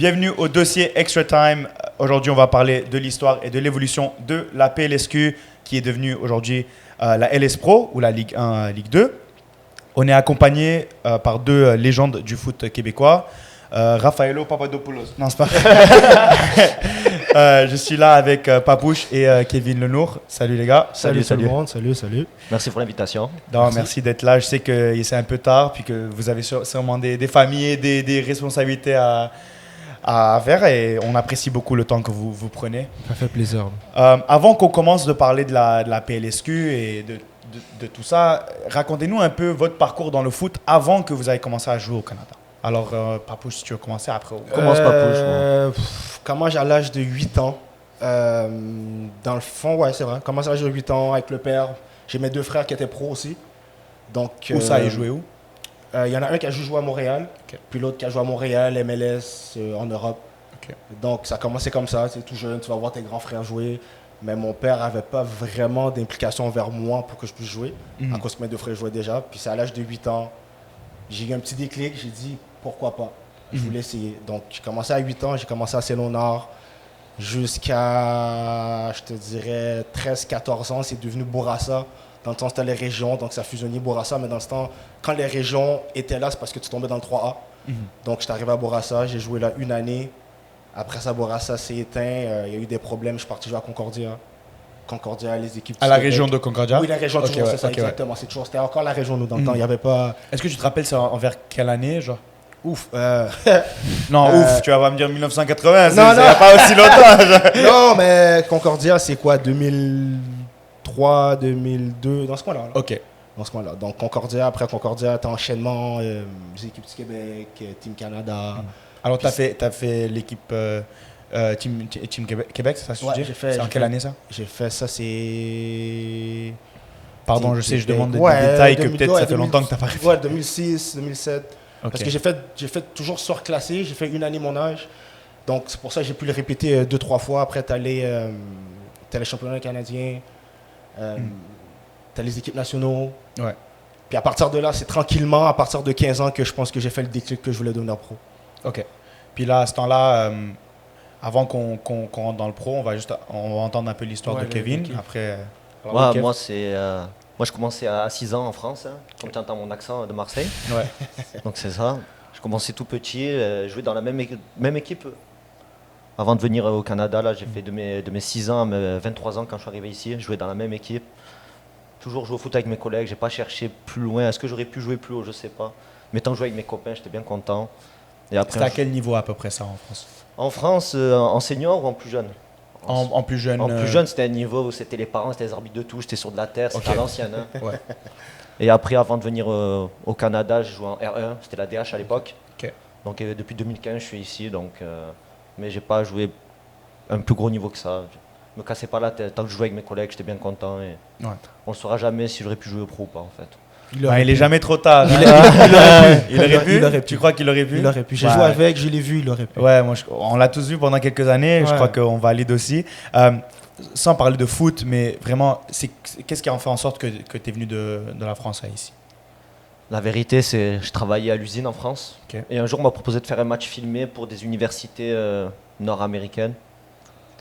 Bienvenue au dossier Extra Time. Aujourd'hui, on va parler de l'histoire et de l'évolution de la PLSQ qui est devenue aujourd'hui la LS Pro ou la Ligue 1, Ligue 2. On est accompagné par deux légendes du foot québécois. Raffaello Papadopoulos. Non, c'est pas. Je suis là avec Papouche et Kevin Lenour. Salut les gars. Salut tout le monde, salut. Merci pour l'invitation. Merci d'être là. Je sais que c'est un peu tard, puis que vous avez sûrement des familles et des responsabilités à faire, et on apprécie beaucoup le temps que vous prenez. Ça fait plaisir. Avant qu'on commence de parler de la PLSQ et de tout ça, racontez-nous un peu votre parcours dans le foot avant que vous ayez commencé à jouer au Canada. Alors, Papouche, si tu veux commencer après. Commence Papouche. Comment j'ai à l'âge de 8 ans. Dans le fond, ouais, c'est vrai. Commence à l'âge de 8 ans avec le père. J'ai mes deux frères qui étaient pros aussi. Donc, Où ça a joué où? Il y en a un qui a joué à Montréal, puis l'autre qui a joué à Montréal, MLS, en Europe. Okay. Donc, ça a commencé comme ça. C'est tout jeune, tu vas voir tes grands frères jouer. Mais mon père n'avait pas vraiment d'implication envers moi pour que je puisse jouer, à cause que mes deux frères jouaient déjà. Puis c'est à l'âge de 8 ans, j'ai eu un petit déclic, j'ai dit pourquoi pas, je voulais essayer. Donc j'ai commencé à 8 ans, j'ai commencé à Saint-Léonard jusqu'à, je te dirais, 13-14 ans, c'est devenu Bourassa. Dans le temps, c'était les régions, donc ça fusionnait Bourassa, mais dans ce temps, quand les régions étaient là, c'est parce que tu tombais dans le 3A. Donc je suis arrivé à Bourassa, j'ai joué là une année. Après ça, Bourassa s'est éteint, il y a eu des problèmes, je suis parti jouer à Concordia. Concordia, les équipes. À la région de Concordia? Oui, la région, okay, toujours, ouais, c'est ça, okay, exactement. Ouais. C'était encore la région, nous, dans le temps. Il n'y avait pas. Est-ce que tu te rappelles, c'est envers quelle année, genre? Ouf. Non, ouf, tu vas me dire 1980, non, ça n'a pas aussi longtemps. Non, mais Concordia, c'est quoi, 2003, 2002, dans ce coin-là. Là. Ok. Dans ce coin-là. Donc, Concordia, après Concordia, t'as enchaînement, les équipes du Québec, Team Canada. Alors, tu as fait l'équipe Team Québec, c'est ça que tu dis? C'est en quelle année ça? J'ai fait ça, c'est. Pardon, Team je sais, je Québec. demande des détails que peut-être ça fait 2000, longtemps que tu n'as pas fait. Ouais, 2006, 2007. Okay. Parce que j'ai fait toujours surclassé, j'ai fait une année mon âge. Donc, c'est pour ça que j'ai pu le répéter 2-3 fois. Après, tu as les championnats canadiens, tu as les équipes nationaux. Ouais. Puis à partir de là, c'est tranquillement, à partir de 15 ans, que je pense que j'ai fait le déclic que je voulais devenir pro. Ok. Puis là, à ce temps-là, avant qu'on rentre dans le pro, on va entendre un peu l'histoire de Kevin. Après, moi, moi, je commençais à 6 ans en France, comme tu entends mon accent de Marseille. Ouais. Donc c'est ça. Je commençais tout petit, jouer dans la même équipe. Avant de venir au Canada, là, j'ai fait de mes 6 ans à mes 23 ans quand je suis arrivé ici, je jouais dans la même équipe. Toujours joué au foot avec mes collègues, j'ai pas cherché plus loin. Est-ce que j'aurais pu jouer plus haut? Je sais pas. Mais tant que je jouais avec mes copains, j'étais bien content. C'était à quel niveau à peu près ça en France? En France, en senior ou en plus jeune? En plus jeune. En plus jeune, c'était un niveau où c'était les parents, c'était les arbitres de touche, c'était sur de la terre, c'était à l'ancienne. Hein. Ouais. Et après, avant de venir au Canada, j'ai joué en R1, c'était la DH à l'époque. Okay. Donc depuis 2015, je suis ici, mais j'ai pas joué un plus gros niveau que ça. Je me cassais pas la tête. Tant que je jouais avec mes collègues, j'étais bien content. Et on ne saura jamais si j'aurais pu jouer au pro ou pas, en fait. Il est jamais trop tard. Il aurait pu. Tu crois qu'il aurait pu? Il aurait pu. J'ai joué avec, je l'ai vu, il aurait pu. Ouais, on l'a tous vu pendant quelques années. Ouais. Je crois qu'on valide aussi. Sans parler de foot, mais vraiment, qu'est-ce qui a fait en sorte que tu es venu de la France à ici? La vérité, c'est que je travaillais à l'usine en France. Okay. Et un jour, on m'a proposé de faire un match filmé pour des universités nord-américaines.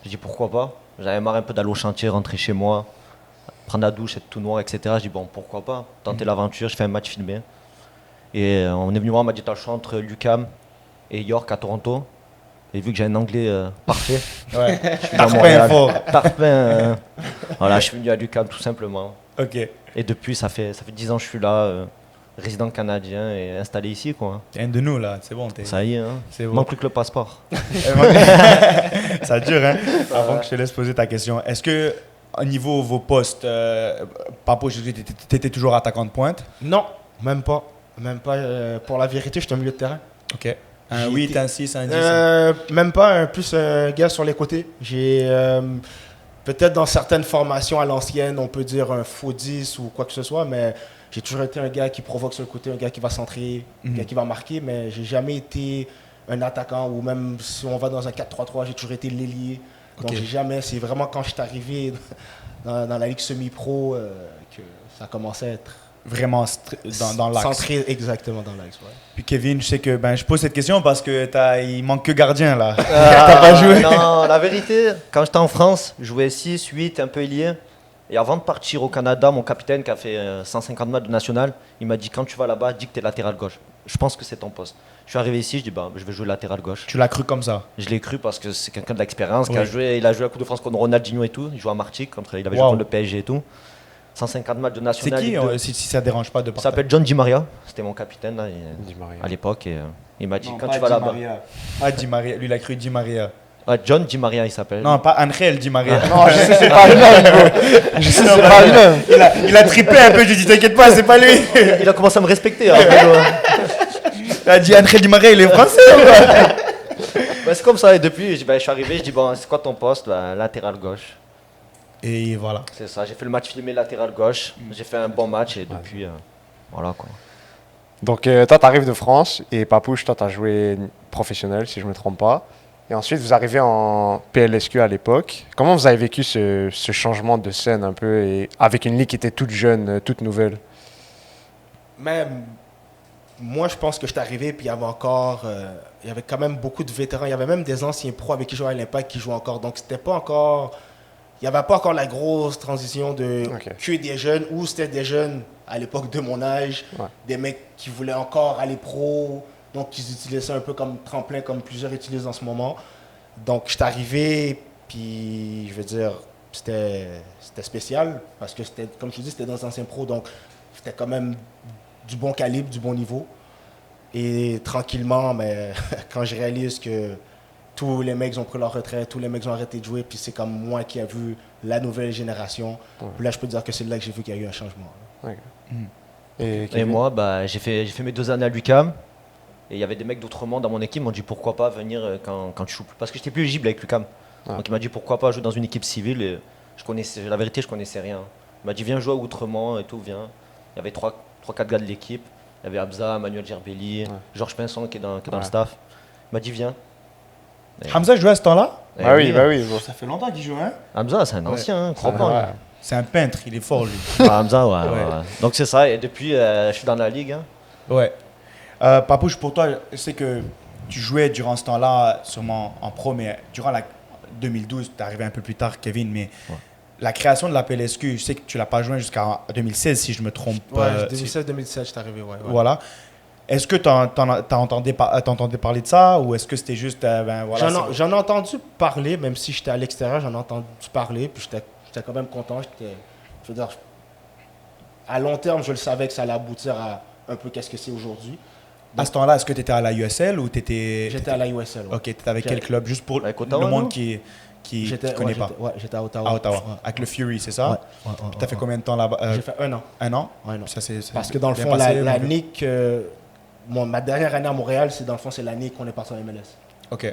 J'ai dit pourquoi pas. J'avais marre un peu d'aller au chantier, rentrer chez moi, prendre la douche, être tout noir, etc. Je dis bon, pourquoi pas, tenter l'aventure, je fais un match filmé. Et on est venu voir, on m'a dit t'as le choix entre l'UQAM et York à Toronto. Et vu que j'ai un anglais parfait, ouais. Parfait. Voilà, je suis venu à l'UQAM tout simplement. Ok. Et depuis, ça fait 10 ans que je suis là, résident canadien et installé ici, quoi. T'es un de nous là, c'est bon. Ça y est, hein. C'est bon. Manque plus que le passeport. Ça dure, hein. Avant que je te laisse poser ta question, est-ce que au niveau de vos postes, Papo, t'étais toujours attaquant de pointe? Non, même pas. Pour la vérité, je suis un milieu de terrain. Ok. Un 8, un 6, un 10? Même pas, plus un gars sur les côtés. J'ai peut-être dans certaines formations à l'ancienne, on peut dire un faux 10 ou quoi que ce soit, mais j'ai toujours été un gars qui provoque sur le côté, un gars qui va centrer, un gars qui va marquer, mais j'ai jamais été un attaquant, ou même si on va dans un 4-3-3, j'ai toujours été l'ailier. Donc j'ai jamais, c'est vraiment quand je suis arrivé dans la ligue semi-pro que ça commençait à être vraiment dans l'axe. Centré exactement dans l'axe, ouais. Puis Kevin, je sais que je pose cette question parce que il manque que gardien là. T'as pas joué. Non, la vérité, quand j'étais en France, je jouais 6, 8, un peu ailier. Et avant de partir au Canada, mon capitaine qui a fait 150 matchs de national, il m'a dit quand tu vas là-bas, dis que tu es latéral gauche. Je pense que c'est ton poste. Je suis arrivé ici, je dis je vais jouer latéral gauche. Tu l'as cru comme ça? Je l'ai cru parce que c'est quelqu'un de l'expérience qui Oui. a joué. Il a joué à la Coupe de France contre Ronaldinho et tout. Il jouait à Martigues, il avait joué Wow. contre le PSG et tout. 150 matchs de C'est national. qui, Ligue 2. si ça dérange pas de Il partager? s'appelle John Di Maria. C'était mon capitaine là, Di Maria. à l'époque. Et, il m'a dit Non, quand pas tu vas Di là-bas. Maria. Pas Di Maria. Lui, il a cru Di Maria. Ouais, John Di Maria, il s'appelle. Non, pas Angel Di Maria. Non, je sais, c'est pas le même, bro. Je sais, c'est pas le même. Il a trippé un peu. Je dis t'inquiète pas, c'est pas lui. Il a commencé à me respecter. Hein, Il a dit Angel Di Maria, il est français ou quoi? c'est comme ça. Et depuis, je suis arrivé. Je dis c'est quoi ton poste? Latéral gauche. Et voilà. C'est ça. J'ai fait le match filmé latéral gauche. J'ai fait un bon match et depuis, voilà quoi. Donc, toi, tu arrives de France et Papouche, toi, tu as joué professionnel, si je ne me trompe pas. Et ensuite, vous arrivez en PLSQ à l'époque. Comment vous avez vécu ce changement de scène un peu et avec une ligue qui était toute jeune, toute nouvelle? Même moi, je pense que je suis arrivé, puis il y avait encore, il y avait quand même beaucoup de vétérans. Il y avait même des anciens pros avec qui je jouais à l'Impact qui jouaient encore. Donc, c'était pas encore, il n'y avait pas encore la grosse transition de que des jeunes, ou c'était des jeunes à l'époque de mon âge, des mecs qui voulaient encore aller pro, donc ils utilisaient ça un peu comme tremplin, comme plusieurs utilisent en ce moment. Donc, je suis arrivé, puis je veux dire, c'était spécial, parce que c'était, comme je te dis, c'était dans les anciens pros, donc c'était quand même du bon calibre, du bon niveau. Et tranquillement, mais quand je réalise que tous les mecs ont pris leur retraite, tous les mecs ont arrêté de jouer, puis c'est comme moi qui a vu la nouvelle génération. Puis là, je peux dire que c'est là que j'ai vu qu'il y a eu un changement. Et moi, j'ai fait mes 2 années à l'UQAM. Et il y avait des mecs d'Outremont dans mon équipe qui m'ont dit pourquoi pas venir quand tu joues plus. Parce que j'étais plus éligible avec l'UQAM. Donc il m'a dit pourquoi pas jouer dans une équipe civile. Et la vérité, je connaissais rien. Il m'a dit viens jouer à Outremont et tout, viens. Il y avait 3-4 gars de l'équipe. Il y avait Abza, Manuel Gerbelli, Georges Pinson qui est dans le staff. Il m'a dit viens. Et Hamza jouait à ce temps-là? Bah oui, bon. Ça fait longtemps qu'il joue, hein? Hamza, c'est un ancien, crois-moi. C'est un peintre, il est fort lui. Hamza, ouais. Donc c'est ça. Et depuis, je suis dans la ligue. Hein. Ouais. Papouche, pour toi, je sais que tu jouais durant ce temps-là, sûrement en pro, mais durant la 2012, tu es arrivé un peu plus tard, Kevin, mais la création de la PLSQ, je sais que tu l'as pas joint jusqu'en 2016, si je me trompe. Ouais, 2016-2017, je suis arrivé, ouais. Voilà. Est-ce que tu entendais parler de ça, ou est-ce que c'était juste... voilà, j'en ai entendu parler, même si j'étais à l'extérieur, j'en ai entendu parler, puis j'étais quand même content. Je veux dire, à long terme, je le savais que ça allait aboutir à un peu qu'est-ce que c'est aujourd'hui. À ce temps-là, est-ce que tu étais à la USL ou tu étais... J'étais à la USL. Ouais. Ok, tu étais avec quel club? Juste pour Ottawa, le monde non? qui ne connaît pas. Ouais, j'étais à Ottawa. À Ottawa, avec le Fury, c'est ça? Ouais. Tu as fait combien de temps là-bas? J'ai fait 1 an. 1 an? Ouais, non. Ça, c'est Parce que dans le bien fond, passé, l'année que... ma dernière année à Montréal, c'est l'année qu'on est parti en MLS. Ok.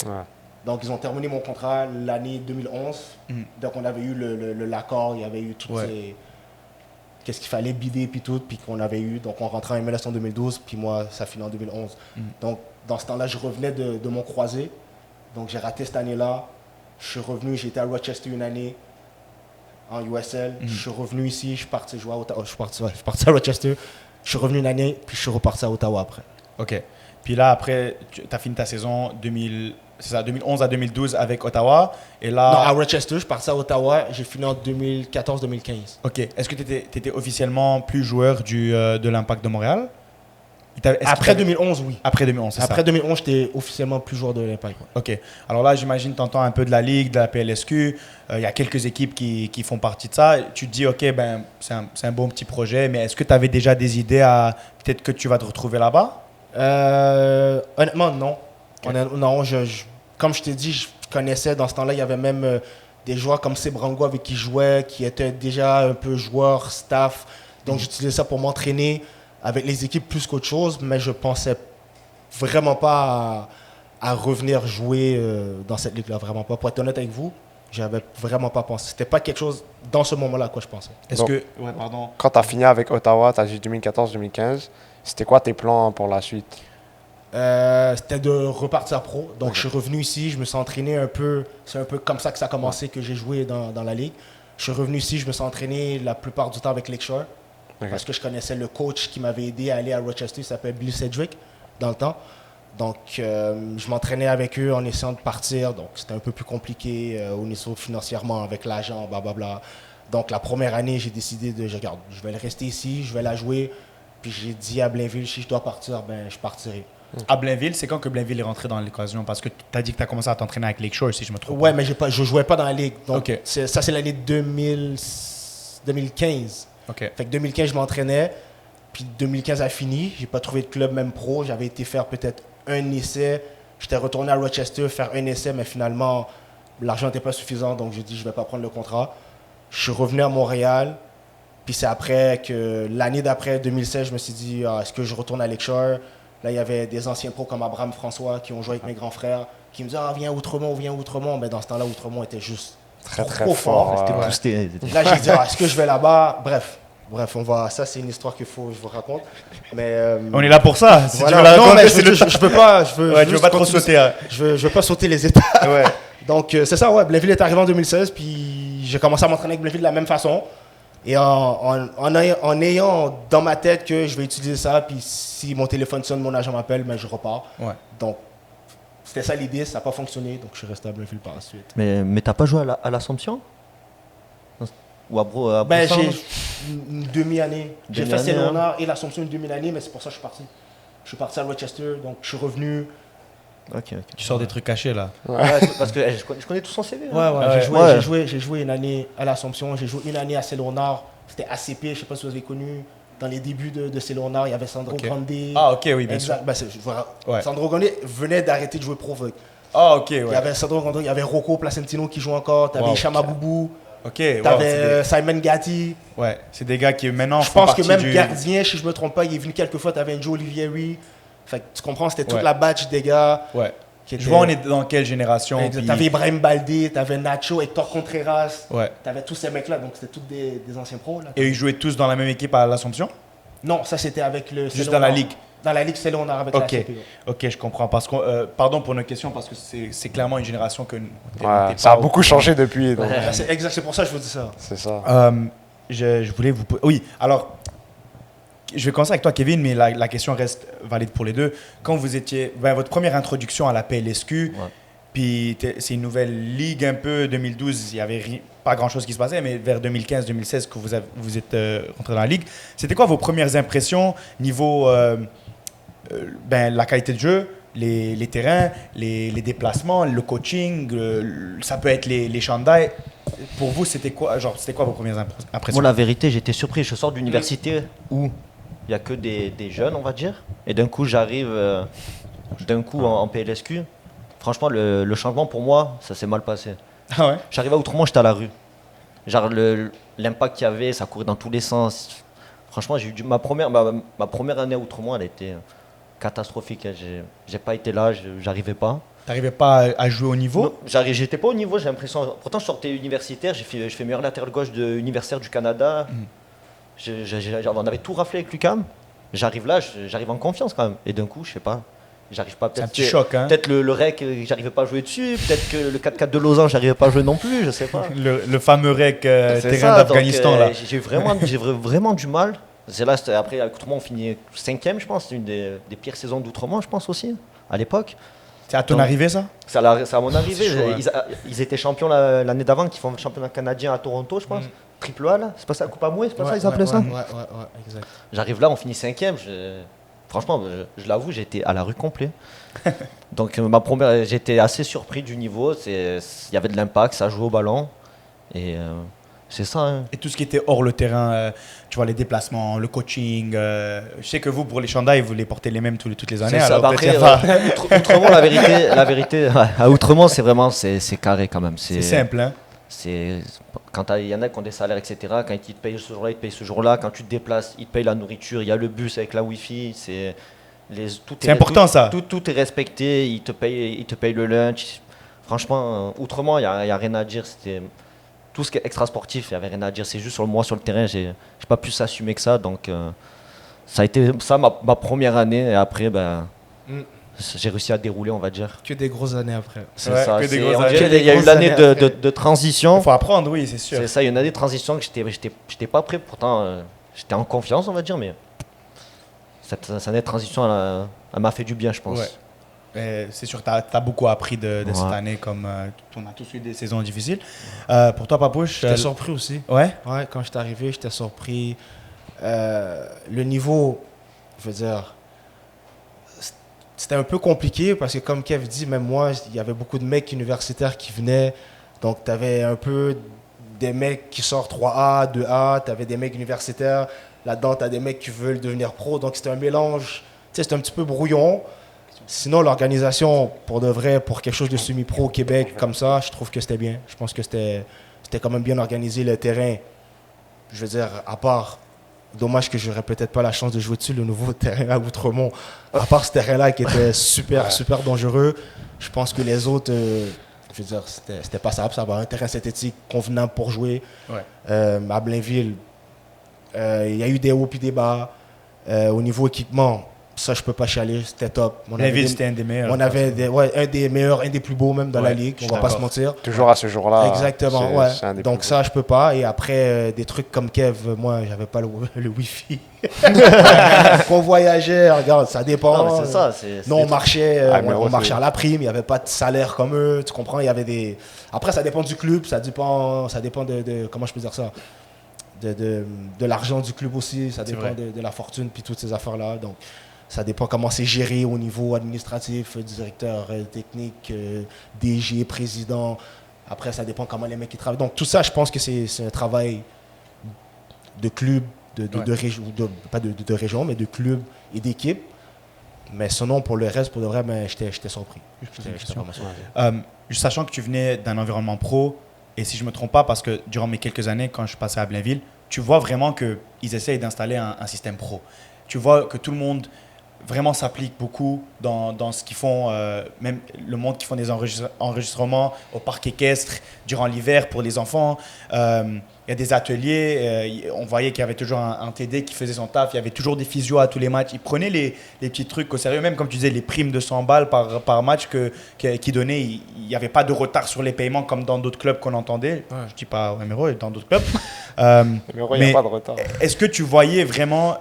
Donc, ils ont terminé mon contrat l'année 2011. Donc, on avait eu l'accord, il y avait eu toutes ces... Qu'est-ce qu'il fallait bider, puis tout, puis qu'on avait eu. Donc, on rentrait en MLS en 2012, puis moi, ça finit en 2011. Donc, dans ce temps-là, je revenais de mon croisé. Donc, j'ai raté cette année-là. Je suis revenu, j'ai été à Rochester une année en USL. Je suis revenu ici, je suis parti jouer à Ottawa. Je suis parti à Rochester. Je suis revenu une année, puis je suis reparti à Ottawa après. Ok. Puis là, après, tu as fini ta saison 2011 à 2012 avec Ottawa. Et là... Non, à Rochester, je suis parti à Ottawa. J'ai fini en 2014-2015. Ok. Est-ce que tu étais officiellement plus joueur de l'Impact de Montréal? Après 2011, oui. Après 2011, c'est ça? Après 2011, j'étais officiellement plus joueur de l'Impact. Ouais. Ok. Alors là, j'imagine tu entends un peu de la Ligue, de la PLSQ. Il y a quelques équipes qui font partie de ça. Tu te dis, ok, c'est un bon petit projet, mais est-ce que tu avais déjà des idées à peut-être que tu vas te retrouver là-bas? Honnêtement, non. Okay. Non, comme je t'ai dit, je connaissais dans ce temps-là, il y avait même des joueurs comme Sebrango avec qui je jouais, qui étaient déjà un peu joueurs, staff. Donc j'utilisais ça pour m'entraîner avec les équipes plus qu'autre chose, mais je pensais vraiment pas à revenir jouer dans cette ligue-là, vraiment pas. Pour être honnête avec vous, j'avais vraiment pas pensé. C'était pas quelque chose dans ce moment-là à quoi je pensais. Est-ce que... Ouais, pardon. Quand tu as fini avec Ottawa, tu as dit 2014-2015, c'était quoi tes plans pour la suite? C'était de repartir pro. Donc je suis revenu ici, je me suis entraîné un peu. C'est un peu comme ça que ça a commencé, que j'ai joué dans la ligue. Je suis revenu ici, je me suis entraîné la plupart du temps avec Lakeshore. parce que je connaissais le coach qui m'avait aidé à aller à Rochester, il s'appelle Bill Cedric, dans le temps. Donc, je m'entraînais avec eux en essayant de partir. Donc, c'était un peu plus compliqué au niveau financièrement avec l'agent, blablabla. Donc, la première année, j'ai décidé de, regarde, je vais rester ici, je vais la jouer. Puis, j'ai dit à Blainville, si je dois partir, ben, je partirai. À Blainville, c'est quand que Blainville est rentré dans l'équation? Parce que tu as dit que tu as commencé à t'entraîner avec Lakeshore, si je me trompe. Ouais, mais je jouais pas dans la ligue. Donc, Ok. ça, c'est l'année 2015. OK. Fait que 2015, je m'entraînais. Puis 2015 a fini. J'ai pas trouvé de club même pro. J'avais été faire peut-être un essai. J'étais retourné à Rochester faire un essai, mais finalement, l'argent n'était pas suffisant. Donc, j'ai dit, je vais pas prendre le contrat. Je suis revenu à Montréal. Puis c'est après que, l'année d'après, 2016, je me suis dit, est-ce que je retourne à Lakeshore? Là, il y avait des anciens pros comme Abraham François qui ont joué avec mes grands frères, qui me disaient, viens à Outremont, viens à Outremont. Mais dans ce temps-là, Outremont était juste Très, trop fort. fort. C'était Ouais. boosté. Là, j'ai dit, est-ce que je vais là-bas? Bref, ça, c'est une histoire qu'il faut que je vous raconte. Mais, On est là pour ça. Si voilà. tu veux la Non, raconter, mais c'est le je peux pas. Je veux Ouais, tu veux juste pas trop continuer. sauter. Hein. Je veux pas sauter les étapes. Ouais. Donc, c'est ça, ouais. Blainville est arrivé en 2016, puis j'ai commencé à m'entraîner avec Blainville de la même façon. Et en ayant dans ma tête que je vais utiliser ça, puis si mon téléphone sonne, mon agent m'appelle, ben, je repars. Ouais. Donc, c'était ça l'idée, ça n'a pas fonctionné, donc je suis resté à Blainville par la suite. Mais t'as pas joué à l'Assomption? Ou à Ben, Brossard? j'ai une demi-année. J'ai fait Demi-année, Célonar et l'Assomption une demi-année, mais c'est pour ça que je suis parti. Je suis parti à Rochester, donc je suis revenu. Ok. Tu sors des trucs cachés là. Ouais, parce que je connais tout son CV. hein. Ouais. J'ai joué une année à l'Assomption, j'ai joué une année à Célonar. C'était ACP, je ne sais pas si vous avez connu. Dans les débuts de Célonar, il y avait Sandro Ok. Grande. Ah, ok, oui, bien sûr. Exact. Ben, voilà. Ouais. Sandro Grande venait d'arrêter de jouer pro. Ah, ok, Il y ouais. avait Sandro Grande, il y avait Rocco Placentino qui joue encore, tu avais Wow. Chama Boubou, Ok, tu wow, avais Simon Gatti. ouais, c'est des gars qui maintenant Je font pense que partie même du... gardien, si je ne me trompe pas, il est venu quelques fois, tu avais Joe Olivieri. Fait que tu comprends, c'était toute Ouais. la batch des gars. Ouais. Qui Je vois on est dans quelle génération. Tu puis- avais Ibrahim Baldé, tu avais Nacho, Hector Contreras. Ouais. Tu avais tous ces mecs-là, donc c'était tous des anciens pros. Là. Et ils jouaient tous dans la même équipe à l'Assomption? Non, ça c'était avec le. Juste dans la ligue? Dans la ligue Célonar avec Ok. la CP. Ok, je comprends. Parce que, pardon pour nos questions, parce que c'est clairement une génération que... Ouais, ça a beaucoup changé depuis. donc, C'est exact, c'est pour ça que je vous dis ça. C'est ça. Je voulais vous... Oui, alors, je vais commencer avec toi, Kevin, mais la question reste valide pour les deux. Quand vous étiez... votre première introduction à la PLSQ, Ouais. puis c'est une nouvelle ligue un peu, 2012, il n'y avait pas grand-chose qui se passait, mais vers 2015-2016 que vous êtes rentré dans la ligue. C'était quoi vos premières impressions niveau la qualité de jeu, les terrains, les déplacements, le coaching, ça peut être les chandails. Pour vous, c'était quoi vos premières impressions? Moi, la vérité, j'étais surpris. Je sors d'université où il n'y a que des jeunes, on va dire. Et d'un coup, j'arrive en PLSQ. Franchement, le changement pour moi, ça s'est mal passé. Ah ouais? J'arrivais à Outremont, j'étais à la rue. Genre, l'impact qu'il y avait, ça courait dans tous les sens. Franchement, j'ai eu ma première année à Outremont, elle a été catastrophique. J'ai pas été là, j'arrivais pas. T'arrivais pas à jouer au niveau? Non, j'étais pas au niveau, j'ai l'impression. Pourtant, je sortais universitaire, je fais meilleur latéral gauche de universitaire du Canada. On avait tout raflé avec l'UQAM. J'arrive là, j'arrive en confiance quand même. Et d'un coup, je sais pas, j'arrive pas. C'est un petit choc, hein? Peut-être le REC, j'arrivais pas à jouer dessus. Peut-être que le 4-4 de Lausanne, j'arrivais pas à jouer non plus, je sais pas. Le fameux REC C'est terrain ça, d'Afghanistan, donc, là. J'ai vraiment du mal. C'est là, après, avec Outremont, on finit 5e, je pense. C'est une des pires saisons d'Outremont, je pense aussi, à l'époque. C'est à ton Donc, arrivée, ça? C'est à mon arrivée. C'est chaud, Ils étaient champions l'année d'avant, qui font le championnat canadien à Toronto, je pense. Triple A, là. C'est pas ça, Coupe Amoué, c'est pas ça, ils appelaient ça? Ouais, exact. J'arrive là, on finit 5e. Franchement, je l'avoue, j'étais à la rue complet. Donc, j'étais assez surpris du niveau. Il y avait de l'impact, ça jouait au ballon. Et c'est ça. Hein. Et tout ce qui était hors le terrain, tu vois, les déplacements, le coaching. Je sais que vous, pour les chandails, vous les portez les mêmes toutes les années. C'est ça. Alors Bah, peut-être après, qu'il y a pas- Outremont, la vérité, ouais, à Outremont, c'est vraiment c'est carré quand même. C'est simple, hein? Quand il y en a qui ont des salaires, etc. Quand ils te payent ce jour-là, ils te payent ce jour-là. Quand tu te déplaces, ils te payent la nourriture. Il y a le bus avec la Wi-Fi. C'est important, ça. Tout est respecté. Ils te payent le lunch. Franchement, Outremont, il n'y a rien à dire. C'était tout ce qui est extra sportif. Il n'y avait rien à dire. C'est juste sur le terrain, j'ai pas pu s'assumer que ça. Donc ça a été ça ma première année. Et après, j'ai réussi à dérouler, on va dire. Que des grosses années après. C'est Ouais, ça. que des c'est- grosses on années. dirait Que des qu'il y a eu grosses l'année années après. de transition. Il faut apprendre, oui, c'est sûr. C'est ça, il y a une année de transition que j'étais pas prêt. Pourtant, j'étais en confiance, on va dire, mais cette année de transition, elle m'a fait du bien, je pense. Ouais. C'est sûr que tu as beaucoup appris de cette Ouais. année, comme on a tous eu des saisons difficiles. Pour toi, Papouche, J'étais surpris aussi. ouais, Ouais, quand j'étais arrivé, j'étais surpris. Le niveau, je veux dire, c'était un peu compliqué parce que comme Kev dit, même moi, il y avait beaucoup de mecs universitaires qui venaient. Donc, tu avais un peu des mecs qui sortent 3A, 2A, tu avais des mecs universitaires. Là-dedans, tu as des mecs qui veulent devenir pro. Donc, c'était un mélange, tu sais, c'était un petit peu brouillon. Sinon, l'organisation, pour de vrai, pour quelque chose de semi-pro au Québec comme ça, je trouve que c'était bien. Je pense que c'était quand même bien organisé. Le terrain, je veux dire, à part, dommage que j'aurais peut-être pas la chance de jouer dessus, le nouveau terrain à Outremont. À part ce terrain-là qui était super, super dangereux, je pense que les autres, je veux dire, c'était pas ça va. Un terrain synthétique convenable pour jouer. Ouais. À Blainville, il y a eu des hauts puis des bas. Au niveau équipement, ça, je peux pas chialer, c'était top. Blainville, c'était un des meilleurs. On avait un des meilleurs, un des plus beaux même dans la ligue, je on suis va pas se d'accord. mentir. Toujours à ce jour-là. Exactement, c'est- ouais. c'est un des Donc plus ça, je peux pas. Et après, des trucs comme Kev, moi, j'avais pas le Wi-Fi. Qu'on voyageait, regarde, ça dépend. Non, mais c'est ça. Non, on marchait, Ah, mais on ouais, marchait c'est- à la prime, il n'y avait pas de salaire comme eux, tu comprends, il y avait des... Après, ça dépend du club, ça dépend de comment je peux dire ça, de l'argent du club aussi, ça dépend vrai. de la fortune, puis toutes ces affaires-là, donc ça dépend comment c'est géré au niveau administratif, directeur technique, DG, président, après, ça dépend comment les mecs qui travaillent. Donc tout ça, je pense que c'est un travail de club, de région, pas de région, mais de club et d'équipe. Mais sinon, pour le reste, pour de vrai, ben, j'étais surpris. J'étais vraiment surpris. Sachant que tu venais d'un environnement pro, et si je me trompe pas, parce que durant mes quelques années, quand je passais à Blainville, tu vois vraiment qu'ils essayent d'installer un système pro. Tu vois que tout le monde vraiment s'applique beaucoup dans ce qu'ils font, même le monde qui font des enregistrements au parc équestre durant l'hiver pour les enfants. Il y a des ateliers, on voyait qu'il y avait toujours un TD qui faisait son taf, il y avait toujours des physios à tous les matchs. Ils prenaient les petits trucs au sérieux, même comme tu disais, les primes de 100 balles par match qu'ils donnaient. Il n'y avait pas de retard sur les paiements comme dans d'autres clubs qu'on entendait. Je ne dis pas au MRO, dans d'autres clubs. Mais il n'y a pas de retard. Est-ce que tu voyais vraiment,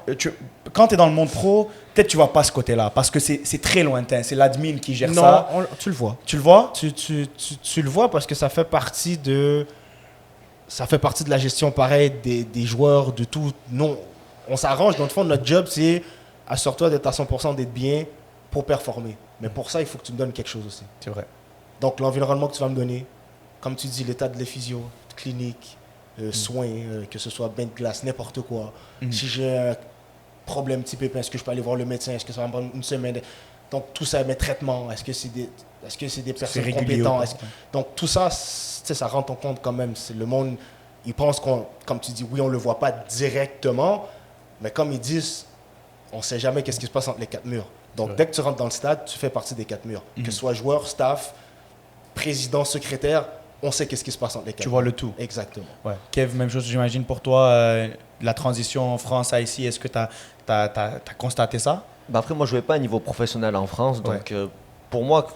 quand tu es dans le monde pro, peut-être tu ne vois pas ce côté-là, parce que c'est très lointain, c'est l'admin qui gère Non, ça. tu le vois. Tu le vois? Tu le vois parce que ça fait partie de la gestion pareil des joueurs, de tout. Non, on s'arrange. Dans le fond, notre job, c'est assure-toi d'être à 100%, d'être bien pour performer. Mais pour ça, il faut que tu me donnes quelque chose aussi. C'est vrai. Donc, l'environnement que tu vas me donner, comme tu dis, l'état de la physio, clinique, soins, que ce soit bain de glace, n'importe quoi. Si j'ai un problème type pépin, est-ce que je peux aller voir le médecin? Est-ce que ça va me prendre une semaine? Donc, tout ça, mes traitements, est-ce que c'est des personnes régulier compétentes? ou pas? Donc, tout ça, ça rentre en compte quand même. Le monde, il pense comme tu dis, oui, on ne le voit pas directement, mais comme ils disent, on ne sait jamais qu'est-ce qui se passe entre les quatre murs. Donc, dès que tu rentres dans le stade, tu fais partie des quatre murs. Que ce soit joueur, staff, président, secrétaire, on sait qu'est-ce qui se passe entre les quatre Tu murs. vois le tout. Exactement. Ouais. Kev, même chose, j'imagine, pour toi, la transition en France à ici, est-ce que tu as constaté ça? Bah après, moi, je jouais pas à niveau professionnel en France. Donc, pour moi,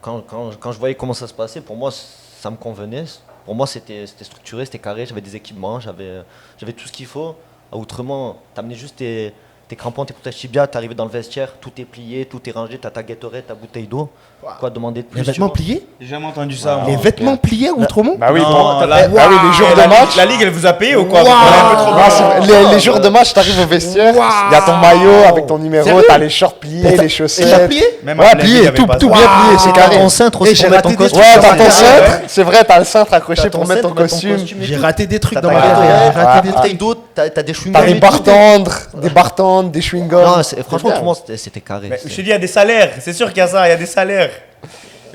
quand je voyais comment ça se passait, pour moi, ça me convenait. Pour moi, c'était structuré, c'était carré. J'avais des équipements, j'avais tout ce qu'il faut. À Outremont, t'amenais juste tes crampons, tes protèges tibia, t'arrivais dans le vestiaire, tout est plié, tout est rangé, t'as ta Gatorade, ta bouteille d'eau. Quoi demander de plus? Les tu vêtements vois? pliés? J'ai jamais entendu ça. Les vêtements pliés, Outremont? Bah oui, Non, bon, la- bah oui, les jours de match. La Ligue, elle vous a payé ou quoi? Wow. Vous avez un peu trop Non, les jours de match, t'arrives au vestiaire, il y a ton maillot avec ton numéro, Sérieux? t'as les shorts pliés, les chaussettes. Déjà plié? Même à Ouais, Blainville, il y plié, avait tout pas bien ça. plié, c'est carré. Ton cintre aussi Et j'ai pour mettre raté ton des costume. Ouais, t'as ton Ouais. cintre, c'est vrai, t'as le cintre accroché T'as pour ton mettre ton cintre, mettre ton costume. costume et J'ai tout. raté des trucs T'as dans ta ma Gatorade, vie. J'ai raté des bouteille trucs. d'eau, t'as des chewing-gums. T'as des et tout. bartendres, des chewing-gums. Non, franchement, pour moi, c'était carré. Mais je te dis, il y a des salaires. C'est sûr qu'il y a ça, il y a des salaires.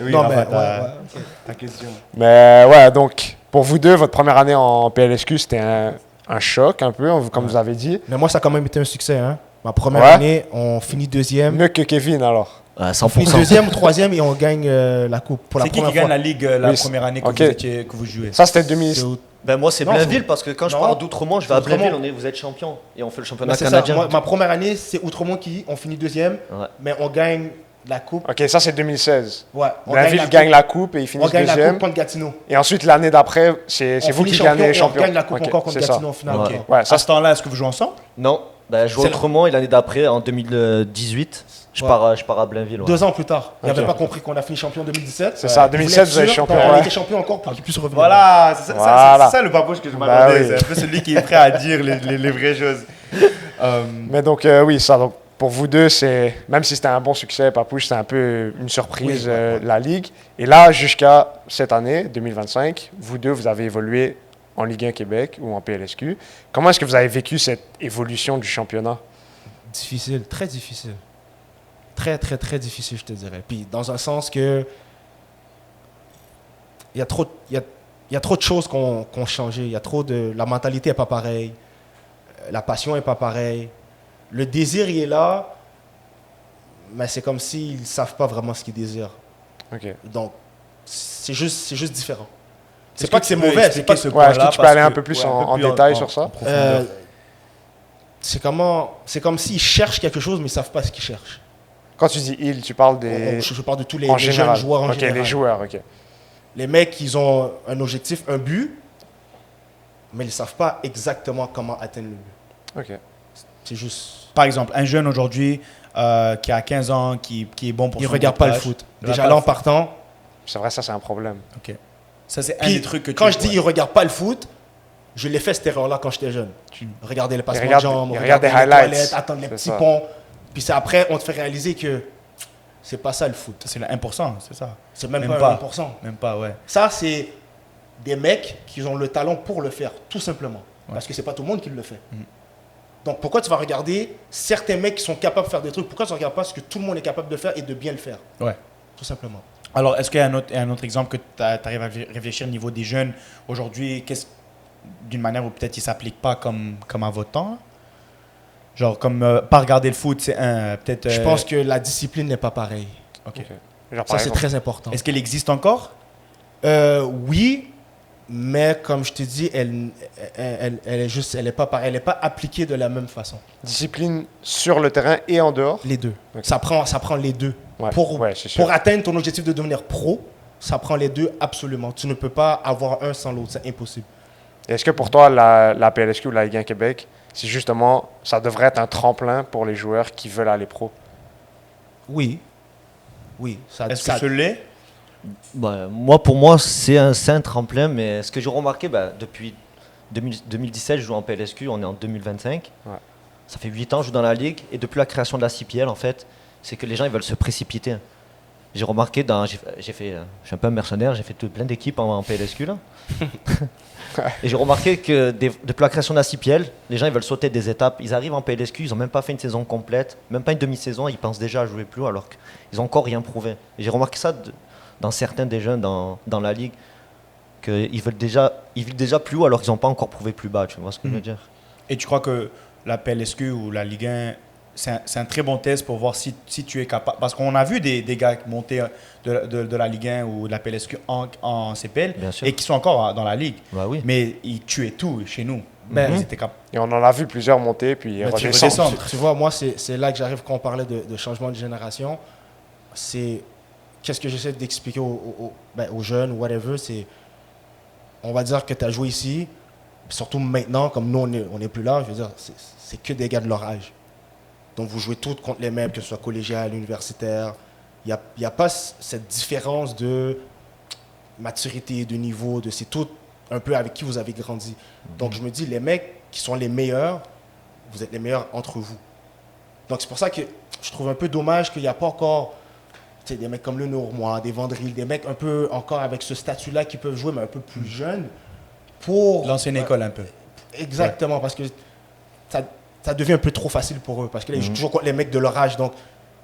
Oui, Non, Rafa, mais ta question. Mais ouais, donc, pour vous deux, votre première année en PLSQ, c'était un choc un peu, comme vous avez dit. Mais moi, ça a quand même été un succès. Hein. Ma première Ouais. année, on finit deuxième. Mieux que Kevin, alors. À On finit 100%. deuxième ou troisième et on gagne la coupe pour la C'est qui première gagne fois. la Ligue la Oui, première année ok. que vous jouez? Ça, c'était 2000. C'est au- Ben moi, c'est Non, Blainville c'est- parce que quand je Non. pars d'Outremont, je vais à Outremont. Blainville, vous êtes champion. Et on fait le championnat Mais c'est ça. canadien. Ma première année, c'est Outremont on finit deuxième, Ouais. mais on gagne la coupe. Ok, ça, c'est 2016. Ouais, on Blainville gagne la coupe et ils on finissent gagne la deuxième. coupe contre Gatineau. Et ensuite, l'année d'après, c'est On vous finit qui champion gagnez et champion. On gagne la coupe Ok, encore contre c'est ça. Gatineau en finale. Ouais. ok. Ouais, À ça, ce temps-là, est-ce que vous jouez ensemble? Non, bah, je joue C'est autrement et l'année d'après, en 2018, je Ouais. pars à Blainville. Ouais. 2 ans plus tard. Il Ok. n'avait pas compris qu'on a fini champion en 2017. C'est ça, Il voulait 2017, être vous êtes sûr champion, qu'on ouais. était champion encore pour qu'il puisse revenir. Voilà, c'est Voilà. ça le babouche que je Bah m'attendais. oui. C'est un peu celui qui est prêt à dire les vraies choses. Mais donc, oui, ça, donc, pour vous deux, c'est, même si c'était un bon succès, Papouche, c'est un peu une surprise, Oui, ouais. la Ligue. Et là, jusqu'à cette année, 2025, vous deux, vous avez évolué en Ligue 1 Québec ou en PLSQ. Comment est-ce que vous avez vécu cette évolution du championnat? Difficile, très difficile. Très, très, très difficile, je te dirais. Puis, dans un sens que. Il y a trop, il y a trop de choses qui ont changé. Il y a trop de. La mentalité n'est pas pareille. La passion n'est pas pareille. Le désir, il est là. Mais c'est comme s'ils ne savent pas vraiment ce qu'ils désirent. OK. Donc, c'est juste différent. Est-ce C'est pas que tu c'est peux mauvais. C'est expliquer pas ce Ouais, est-ce point-là, que tu peux parce aller un peu plus ouais, un peu en plus détail sur ça? profondeur. c'est comme s'ils cherchent quelque chose, mais ils ne savent pas ce qu'ils cherchent. Quand tu dis ils, tu parles des... Je parle de tous les en jeunes général. joueurs en OK, général. les joueurs, OK. Les mecs, ils ont un objectif, un but, mais ils ne savent pas exactement comment atteindre le but. OK. C'est juste. Par exemple, un jeune aujourd'hui qui a 15 ans, qui est bon pour Ils ne son regardent pas le montage, foot. il Déjà regarde là, pas en le foot. partant. C'est vrai, ça, c'est un problème. Ok. Ça, c'est un Puis, des trucs que quand tu je dis ils ne regardent pas le foot, je l'ai fait cette erreur-là quand j'étais jeune. Regarder les passements de regardent- jambes, ils regarder regardent les des highlights. toilettes, attendre les C'est petits ça. ponts. Puis c'est après, on te fait réaliser que c'est pas ça le foot. c'est le 1%, c'est ça. C'est même, Même pas pas. 1%. Même pas, ouais. Ça, c'est des mecs qui ont le talent pour le faire, tout simplement. Parce que c'est pas tout le monde qui le fait. Donc pourquoi tu vas regarder certains mecs qui sont capables de faire des trucs? Pourquoi tu ne regardes pas ce que tout le monde est capable de faire et de bien le faire? Ouais. Tout simplement. Alors, est-ce qu'il y a un autre exemple que tu arrives à réfléchir au niveau des jeunes aujourd'hui, d'une manière où peut-être ils ne s'appliquent pas comme à votre temps? Genre, comme pas regarder le foot, c'est peut-être. Je pense que la discipline n'est pas pareille. Ok. OK. Genre, par Ça, c'est exemple, très important. Est-ce qu'elle existe encore? Oui, mais comme je te dis, elle est pas pareille. Elle n'est pas appliquée de la même façon. discipline sur le terrain et en dehors? Les deux. Ok. Ça prend les deux. Ouais, Pour, ouais, c'est sûr. pour atteindre ton objectif de devenir pro, ça prend les deux absolument. Tu ne peux pas avoir un sans l'autre. C'est impossible. Est-ce que pour toi, la PLSQ ou la Ligue 1 Québec, c'est justement, ça devrait être un tremplin pour les joueurs qui veulent aller pro? Oui. Oui. Est-ce que ce l'est? Bah, pour moi, c'est un tremplin, mais ce que j'ai remarqué, depuis 2017, je joue en PLSQ, on est en 2025. Ouais. Ça fait 8 ans que je joue dans la Ligue, et depuis la création de la CPL, en fait, c'est que les gens ils veulent se précipiter. J'ai remarqué, je suis un peu un mercenaire, j'ai fait plein d'équipes en PLSQ, là. Et j'ai remarqué que depuis la création de la CPL, les gens ils veulent sauter des étapes. Ils arrivent en PLSQ, ils n'ont même pas fait une saison complète, même pas une demi-saison, ils pensent déjà à jouer plus alors qu'ils n'ont encore rien prouvé. Et j'ai remarqué ça dans certains des jeunes dans la Ligue, qu'ils vivent déjà plus haut alors qu'ils n'ont pas encore prouvé plus bas, tu vois ce que je veux dire? Et tu crois que la PLSQ ou la Ligue 1, c'est un très bon test pour voir si tu es capable. Parce qu'on a vu des gars monter de la Ligue 1 ou de la PLSQ en CPL Bien sûr. et qui sont encore dans la Ligue. Bah oui. Mais ils tuaient tout chez nous. Ben, Ils étaient capables. Et on en a vu plusieurs monter, puis Mais tu redescendre. redescends. Tu vois, moi, c'est là que j'arrive quand on parlait de changement de génération. C'est qu'est-ce que j'essaie d'expliquer aux jeunes ou whatever, c'est on va dire que tu as joué ici, surtout maintenant, comme nous, on n'est plus là, je veux dire, c'est que des gars de leur âge. Donc, vous jouez tous contre les mêmes, que ce soit collégial, universitaire. Il n'y a pas cette différence de maturité, de niveau, c'est tout un peu avec qui vous avez grandi. Donc, je me dis, les mecs qui sont les meilleurs, vous êtes les meilleurs entre vous. Donc, c'est pour ça que je trouve un peu dommage qu'il n'y a pas encore des mecs comme le Nourmois, des Vandril, des mecs un peu encore avec ce statut-là qui peuvent jouer, mais un peu plus jeunes. Pour L'ancienne école, un peu. Exactement, parce que ça devient un peu trop facile pour eux. Parce que là, ils jouent toujours contre les mecs de leur âge. Donc,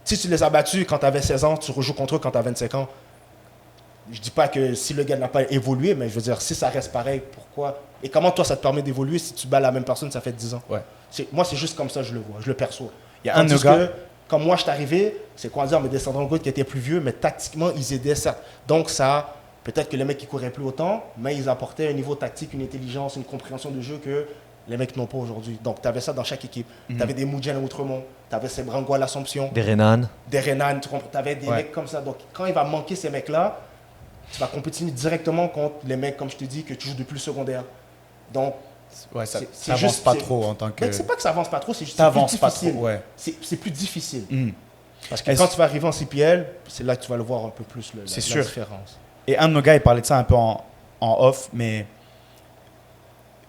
si tu les as battus quand tu avais 16 ans, tu rejoues contre eux quand tu as 25 ans. Je dis pas que si le gars n'a pas évolué, mais je veux dire, si ça reste pareil, pourquoi? Et comment toi, ça te permet d'évoluer si tu bats la même personne, ça fait 10 ans? Ouais. Moi, c'est juste comme ça, je le vois, je le perçois. Il y a un de nos Tandis gars. que, comme moi, je suis arrivé, c'est quoi dire, mes descendants de gauche qui étaient plus vieux, mais tactiquement, ils aidaient, certes. Donc, ça, peut-être que les mecs qui couraient plus autant, mais ils apportaient un niveau tactique, une intelligence, une compréhension de jeu que les mecs n'ont pas aujourd'hui. Donc, tu avais ça dans chaque équipe. Tu avais des Moudjane à Outremont, tu avais ces Brangois à l'Assomption, Des Renan. des Renan, tu avais des Ouais. mecs comme ça. Donc, quand il va manquer ces mecs-là, tu vas compétir directement contre les mecs, comme je te dis, que tu joues depuis le secondaire. Donc, Ouais, ça C'est avance juste- pas c'est- trop en tant que. Mais c'est pas que ça avance pas trop, c'est juste Ça c'est plus avance pas difficile. trop, ouais. C'est plus difficile. Hmm. Parce que Est-ce- quand tu vas arriver en CPL, c'est là que tu vas le voir un peu plus, la C'est sûr. différence. Et un de nos gars, il parlait de ça un peu en off, mais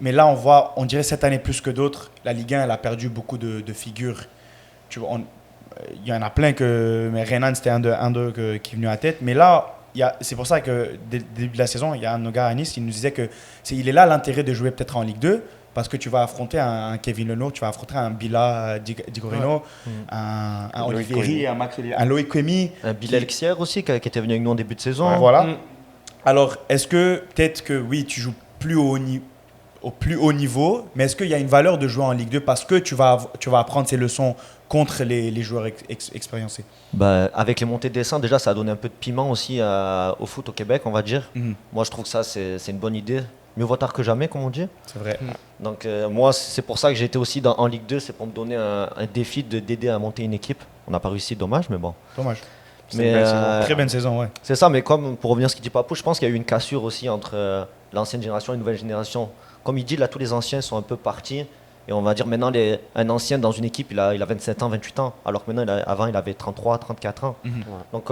là, on dirait cette année plus que d'autres, la Ligue 1, elle a perdu beaucoup de figures. Tu vois, il y en a plein mais Renan, c'était un d'eux qui est venu à tête. Mais là, c'est pour ça que dès le début de la saison, il y a un de nos gars à Nice qui nous disait que il est là l'intérêt de jouer peut-être en Ligue 2, parce que tu vas affronter un Kevin Lenoir, tu vas affronter un Bila Digorino, un Loïc Olivieri, un Loïc Quemi. Un Bilal Xier aussi, qui était venu avec nous en début de saison. Voilà. Alors, est-ce que peut-être que oui, tu joues plus au plus haut niveau, mais est-ce qu'il y a une valeur de jouer en Ligue 2 parce que tu vas apprendre ces leçons contre les joueurs expérimentés? Bah, avec les montées de dessin, déjà, ça a donné un peu de piment aussi au foot au Québec, on va dire. Mhm. Moi, je trouve que ça, c'est une bonne idée. Mieux vaut tard que jamais, comme on dit. C'est vrai. Donc, moi, c'est pour ça que j'ai été aussi en Ligue 2, c'est pour me donner un défi d'aider à monter une équipe. On n'a pas réussi, dommage, mais bon. Dommage. C'était Mais, une belle saison. Très bonne saison, ouais. c'est ça, mais comme pour revenir à ce qu'il dit Papou, je pense qu'il y a eu une cassure aussi entre l'ancienne génération et la nouvelle génération. Comme il dit, là, tous les anciens sont un peu partis. Et on va dire maintenant, un ancien dans une équipe, il a 27 ans, 28 ans. Alors que maintenant, avant, il avait 33, 34 ans. Donc,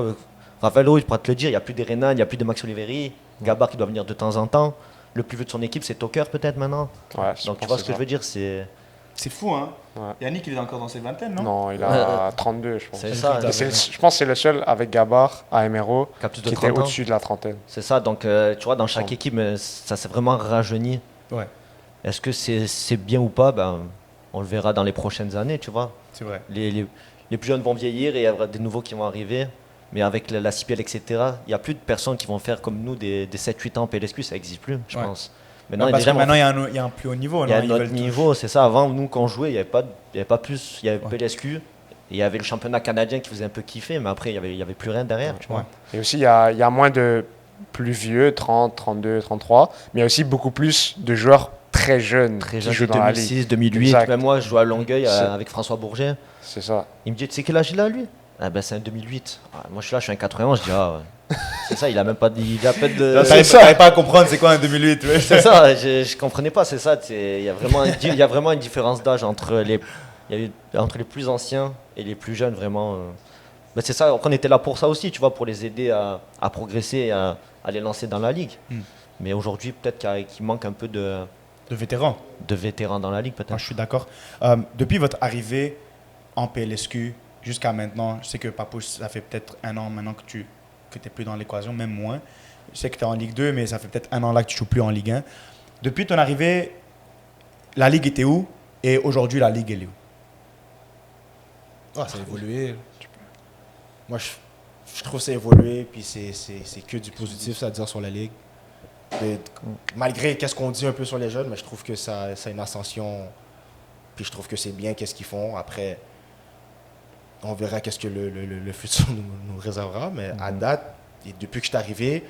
Rafaelo, il pourra te le dire, il n'y a plus des Renan, il n'y a plus de Max Oliveri. Gabar qui doit venir de temps en temps. Le plus vieux de son équipe, c'est Toker peut-être maintenant. Ouais, Donc, tu vois ce que je veux dire, c'est C'est fou, hein. Ouais. Yannick, il est encore dans ses vingtaines, non? Non, il a 32, je pense. c'est ça. Et je pense que c'est le seul avec Gabar à Emero Qui a plus de qui était 30 ans. au-dessus de la trentaine. C'est ça, donc tu vois, dans chaque équipe, ça s'est vraiment rajeuni. Ouais, Est-ce que c'est bien ou pas? On le verra dans les prochaines années, tu vois. c'est vrai. Les plus jeunes vont vieillir et il y aura des nouveaux qui vont arriver. Mais avec la CPL, etc., il n'y a plus de personnes qui vont faire comme nous des 7-8 ans PLSQ, ça n'existe plus, je Ouais. pense. Parce que gens maintenant, il y a un plus haut niveau. il y a non? un Ils autre veulent niveau, c'est ça. Avant, nous, quand on jouait, il n'y avait pas plus. Il y avait Ouais. PLSQ, et il y avait le championnat canadien qui faisait un peu kiffer, mais après, il n'y avait plus rien derrière, tu vois. Ouais. Et aussi, il y a moins de plus vieux, 30, 32, 33, mais il y a aussi beaucoup plus de joueurs très jeunes Très qui jeune, jouent dans la ligue. 2006, 2008. Exact. Même moi, je jouais à Longueuil C'est- avec François Bourget. C'est ça. Il me dit, tu sais quel âge il a, lui? Ah ben, c'est un 2008. Ah, moi, je suis là, je suis un 91. Je dis, ah, ouais. C'est ça, il a même pas dit. Il a pas de. T'arrives pas à comprendre c'est quoi un 2008. Ouais. C'est ça, je comprenais pas, c'est ça. Il y a vraiment une différence d'âge entre les plus anciens et les plus jeunes, vraiment. Mais c'est ça, on était là pour ça aussi, tu vois, pour les aider à progresser et à les lancer dans la ligue. Mais aujourd'hui, peut-être qu'il manque un peu de vétérans. vétérans dans la ligue, peut-être. Moi, je suis d'accord. Depuis votre arrivée en PLSQ jusqu'à maintenant, je sais que Papouche, ça fait peut-être un an maintenant que tu n'es plus dans l'équation, même moins. Je sais que tu es en Ligue 2, mais ça fait peut-être un an là que tu ne joues plus en Ligue 1. Depuis ton arrivée, la Ligue était où? Et aujourd'hui, la Ligue, elle est où? Ah, ça a évolué. Moi, je trouve que ça a évolué, puis c'est que du positif, ça à dire sur la Ligue. Malgré qu'est-ce qu'on dit un peu sur les jeunes, mais je trouve que ça a une ascension, puis je trouve que c'est bien qu'est-ce qu'ils font. Après, on verra qu'est-ce que le futur nous réservera, mais à date, et depuis que je suis arrivé,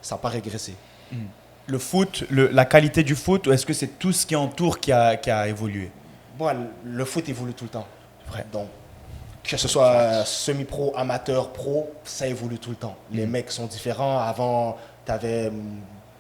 ça n'a pas régressé. Le foot, la qualité du foot, ou est-ce que c'est tout ce qui entoure qui a évolué? Bon, le foot évolue tout le temps. Vrai. Donc, que ce soit semi-pro, amateur, pro, ça évolue tout le temps. Les mecs sont différents. Avant, tu avais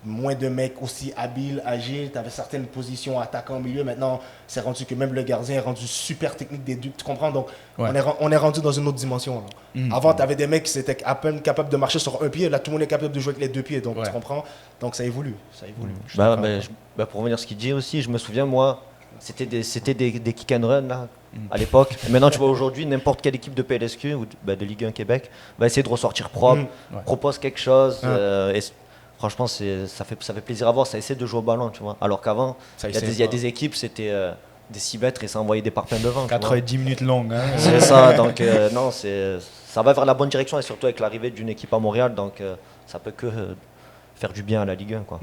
moins de mecs aussi habiles, agiles. Tu avais certaines positions attaquant au milieu. Maintenant, c'est rendu que même le gardien est rendu super technique des deux. Tu comprends? Donc, Ouais. on est rendu dans une autre dimension. Là. Avant, tu avais des mecs qui étaient à peine capables de marcher sur un pied. Là, tout le monde est capable de jouer avec les deux pieds. Donc, Ouais. tu comprends? Donc, ça évolue. Ça évolue. Je suis Bah, d'accord. pour revenir à ce qu'il dit aussi, je me souviens, moi, c'était des kick and run là, à l'époque. Et maintenant, tu vois, aujourd'hui, n'importe quelle équipe de PLSQ ou de Ligue 1 Québec va essayer de ressortir propre, Ouais. propose quelque chose. Ouais. Franchement, ça fait plaisir à voir. Ça essaie de jouer au ballon, tu vois. Alors qu'avant, Ça il y a essaie, des équipes, c'était des 6 mètres et ça envoyait des parpaings devant. tu vois. 90 minutes longues. Hein. C'est ça, donc non, ça va vers la bonne direction et surtout avec l'arrivée d'une équipe à Montréal, donc ça peut que faire du bien à la Ligue 1, quoi.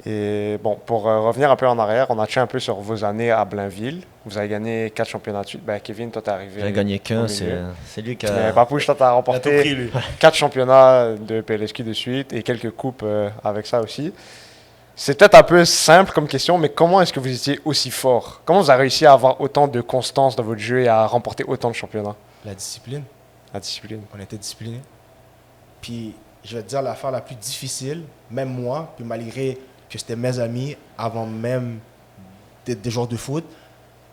Et bon, pour revenir un peu en arrière, on a touché un peu sur vos années à Blainville. Vous avez gagné 4 championnats de suite. Ben, Kevin, toi, t'es arrivé. J'ai gagné au qu'un, milieu. c'est lui qui Mais a. Papouche, toi, t'as Il a tout remporté pris, lui. 4 championnats de PLSQ de suite et quelques coupes avec ça aussi. C'est peut-être un peu simple comme question, mais comment est-ce que vous étiez aussi fort? Comment vous avez réussi à avoir autant de constance dans votre jeu et à remporter autant de championnats? La discipline. La discipline. On était disciplinés. Puis, je vais te dire l'affaire la plus difficile, même moi, puis malgré que c'était mes amis, avant même d'être des joueurs de foot,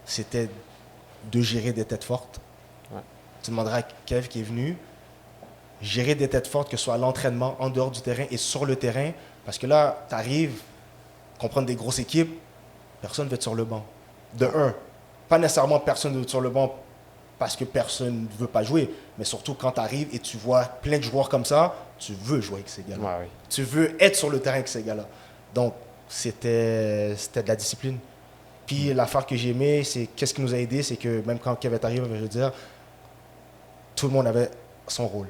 c'était de gérer des têtes fortes. Ouais. Tu demanderas à Kev qui est venu, gérer des têtes fortes, que ce soit à l'entraînement, en dehors du terrain et sur le terrain. Parce que là, tu arrives, comprendre des grosses équipes, personne ne veut être sur le banc. De un, pas nécessairement personne ne veut être sur le banc parce que personne ne veut pas jouer, mais surtout quand tu arrives et tu vois plein de joueurs comme ça, tu veux jouer avec ces gars-là. Ouais, oui. Tu veux être sur le terrain avec ces gars-là. Donc, c'était de la discipline. Puis l'affaire que j'ai aimée, c'est qu'est-ce qui nous a aidé, c'est que même quand Kevin est arrivé, je veux dire, tout le monde avait son rôle.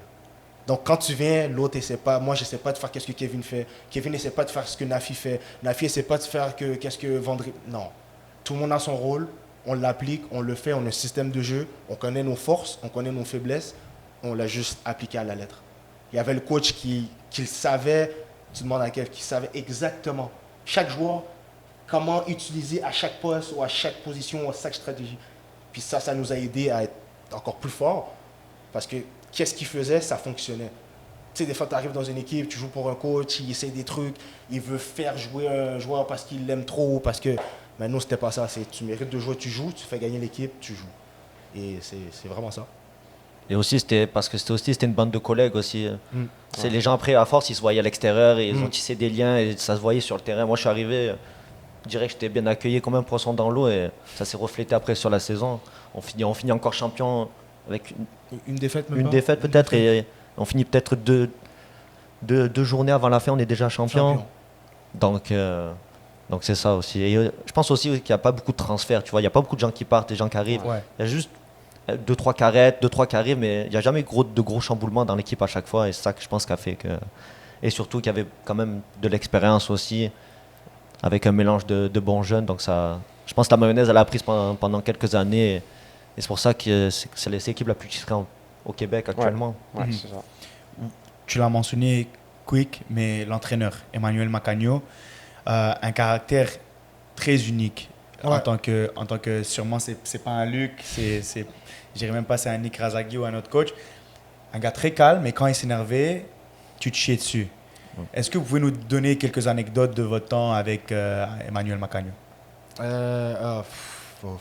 Donc quand tu viens, l'autre essaie pas, moi je sais pas de faire qu'est-ce que Kevin fait, Kevin essaie pas de faire ce que Nafi fait, Nafi essaie pas de faire qu'est-ce que Vendry... Non. Tout le monde a son rôle, on l'applique, on le fait, on a un système de jeu, on connaît nos forces, on connaît nos faiblesses, on l'a juste appliqué à la lettre. Il y avait le coach qui savait, tu demandes à Kev, qui savait exactement, chaque joueur, comment utiliser à chaque poste ou à chaque position, à chaque stratégie. Puis ça nous a aidé à être encore plus fort parce que qu'est-ce qu'il faisait, ça fonctionnait. Tu sais, des fois, tu arrives dans une équipe, tu joues pour un coach, il essaie des trucs, il veut faire jouer un joueur parce qu'il l'aime trop, parce que... Mais nous, c'était pas ça. C'est tu mérites de jouer, tu joues, tu fais gagner l'équipe, tu joues. Et c'est vraiment ça. Et aussi, c'était une bande de collègues aussi. C'est les gens après, à force, ils se voyaient à l'extérieur et ils ont tissé des liens et ça se voyait sur le terrain. Moi, je suis arrivé, je dirais que j'étais bien accueilli comme un poisson dans l'eau et ça s'est reflété après sur la saison. On finit encore champion avec Une défaite même une pas défaite peut-être et on finit peut-être deux journées avant la fin, on est déjà champion. Donc c'est ça aussi. Et je pense aussi qu'il n'y a pas beaucoup de transferts, tu vois. Il n'y a pas beaucoup de gens qui partent, des gens qui arrivent. Ouais. Il y a juste 2-3 qui arrêtent, 2-3 qui arrivent, mais il n'y a jamais de gros chamboulements dans l'équipe à chaque fois. Et c'est ça que je pense qu'a fait que... Et surtout qu'il y avait quand même de l'expérience aussi, avec un mélange de bons jeunes. Donc ça, je pense que la mayonnaise, elle a prise pendant quelques années. Et c'est pour ça que c'est l'équipe la plus titrée au Québec actuellement. Ouais, c'est ça. Tu l'as mentionné, Quick, mais l'entraîneur, Emmanuel Macagno, un caractère très unique. Ouais. En tant que sûrement, c'est pas un Luc, je dirais même pas c'est un Nick Razagui ou un autre coach. Un gars très calme, mais quand il s'énervait, tu te chiais dessus. Est-ce que vous pouvez nous donner quelques anecdotes de votre temps avec Emmanuel Macagno? Moi,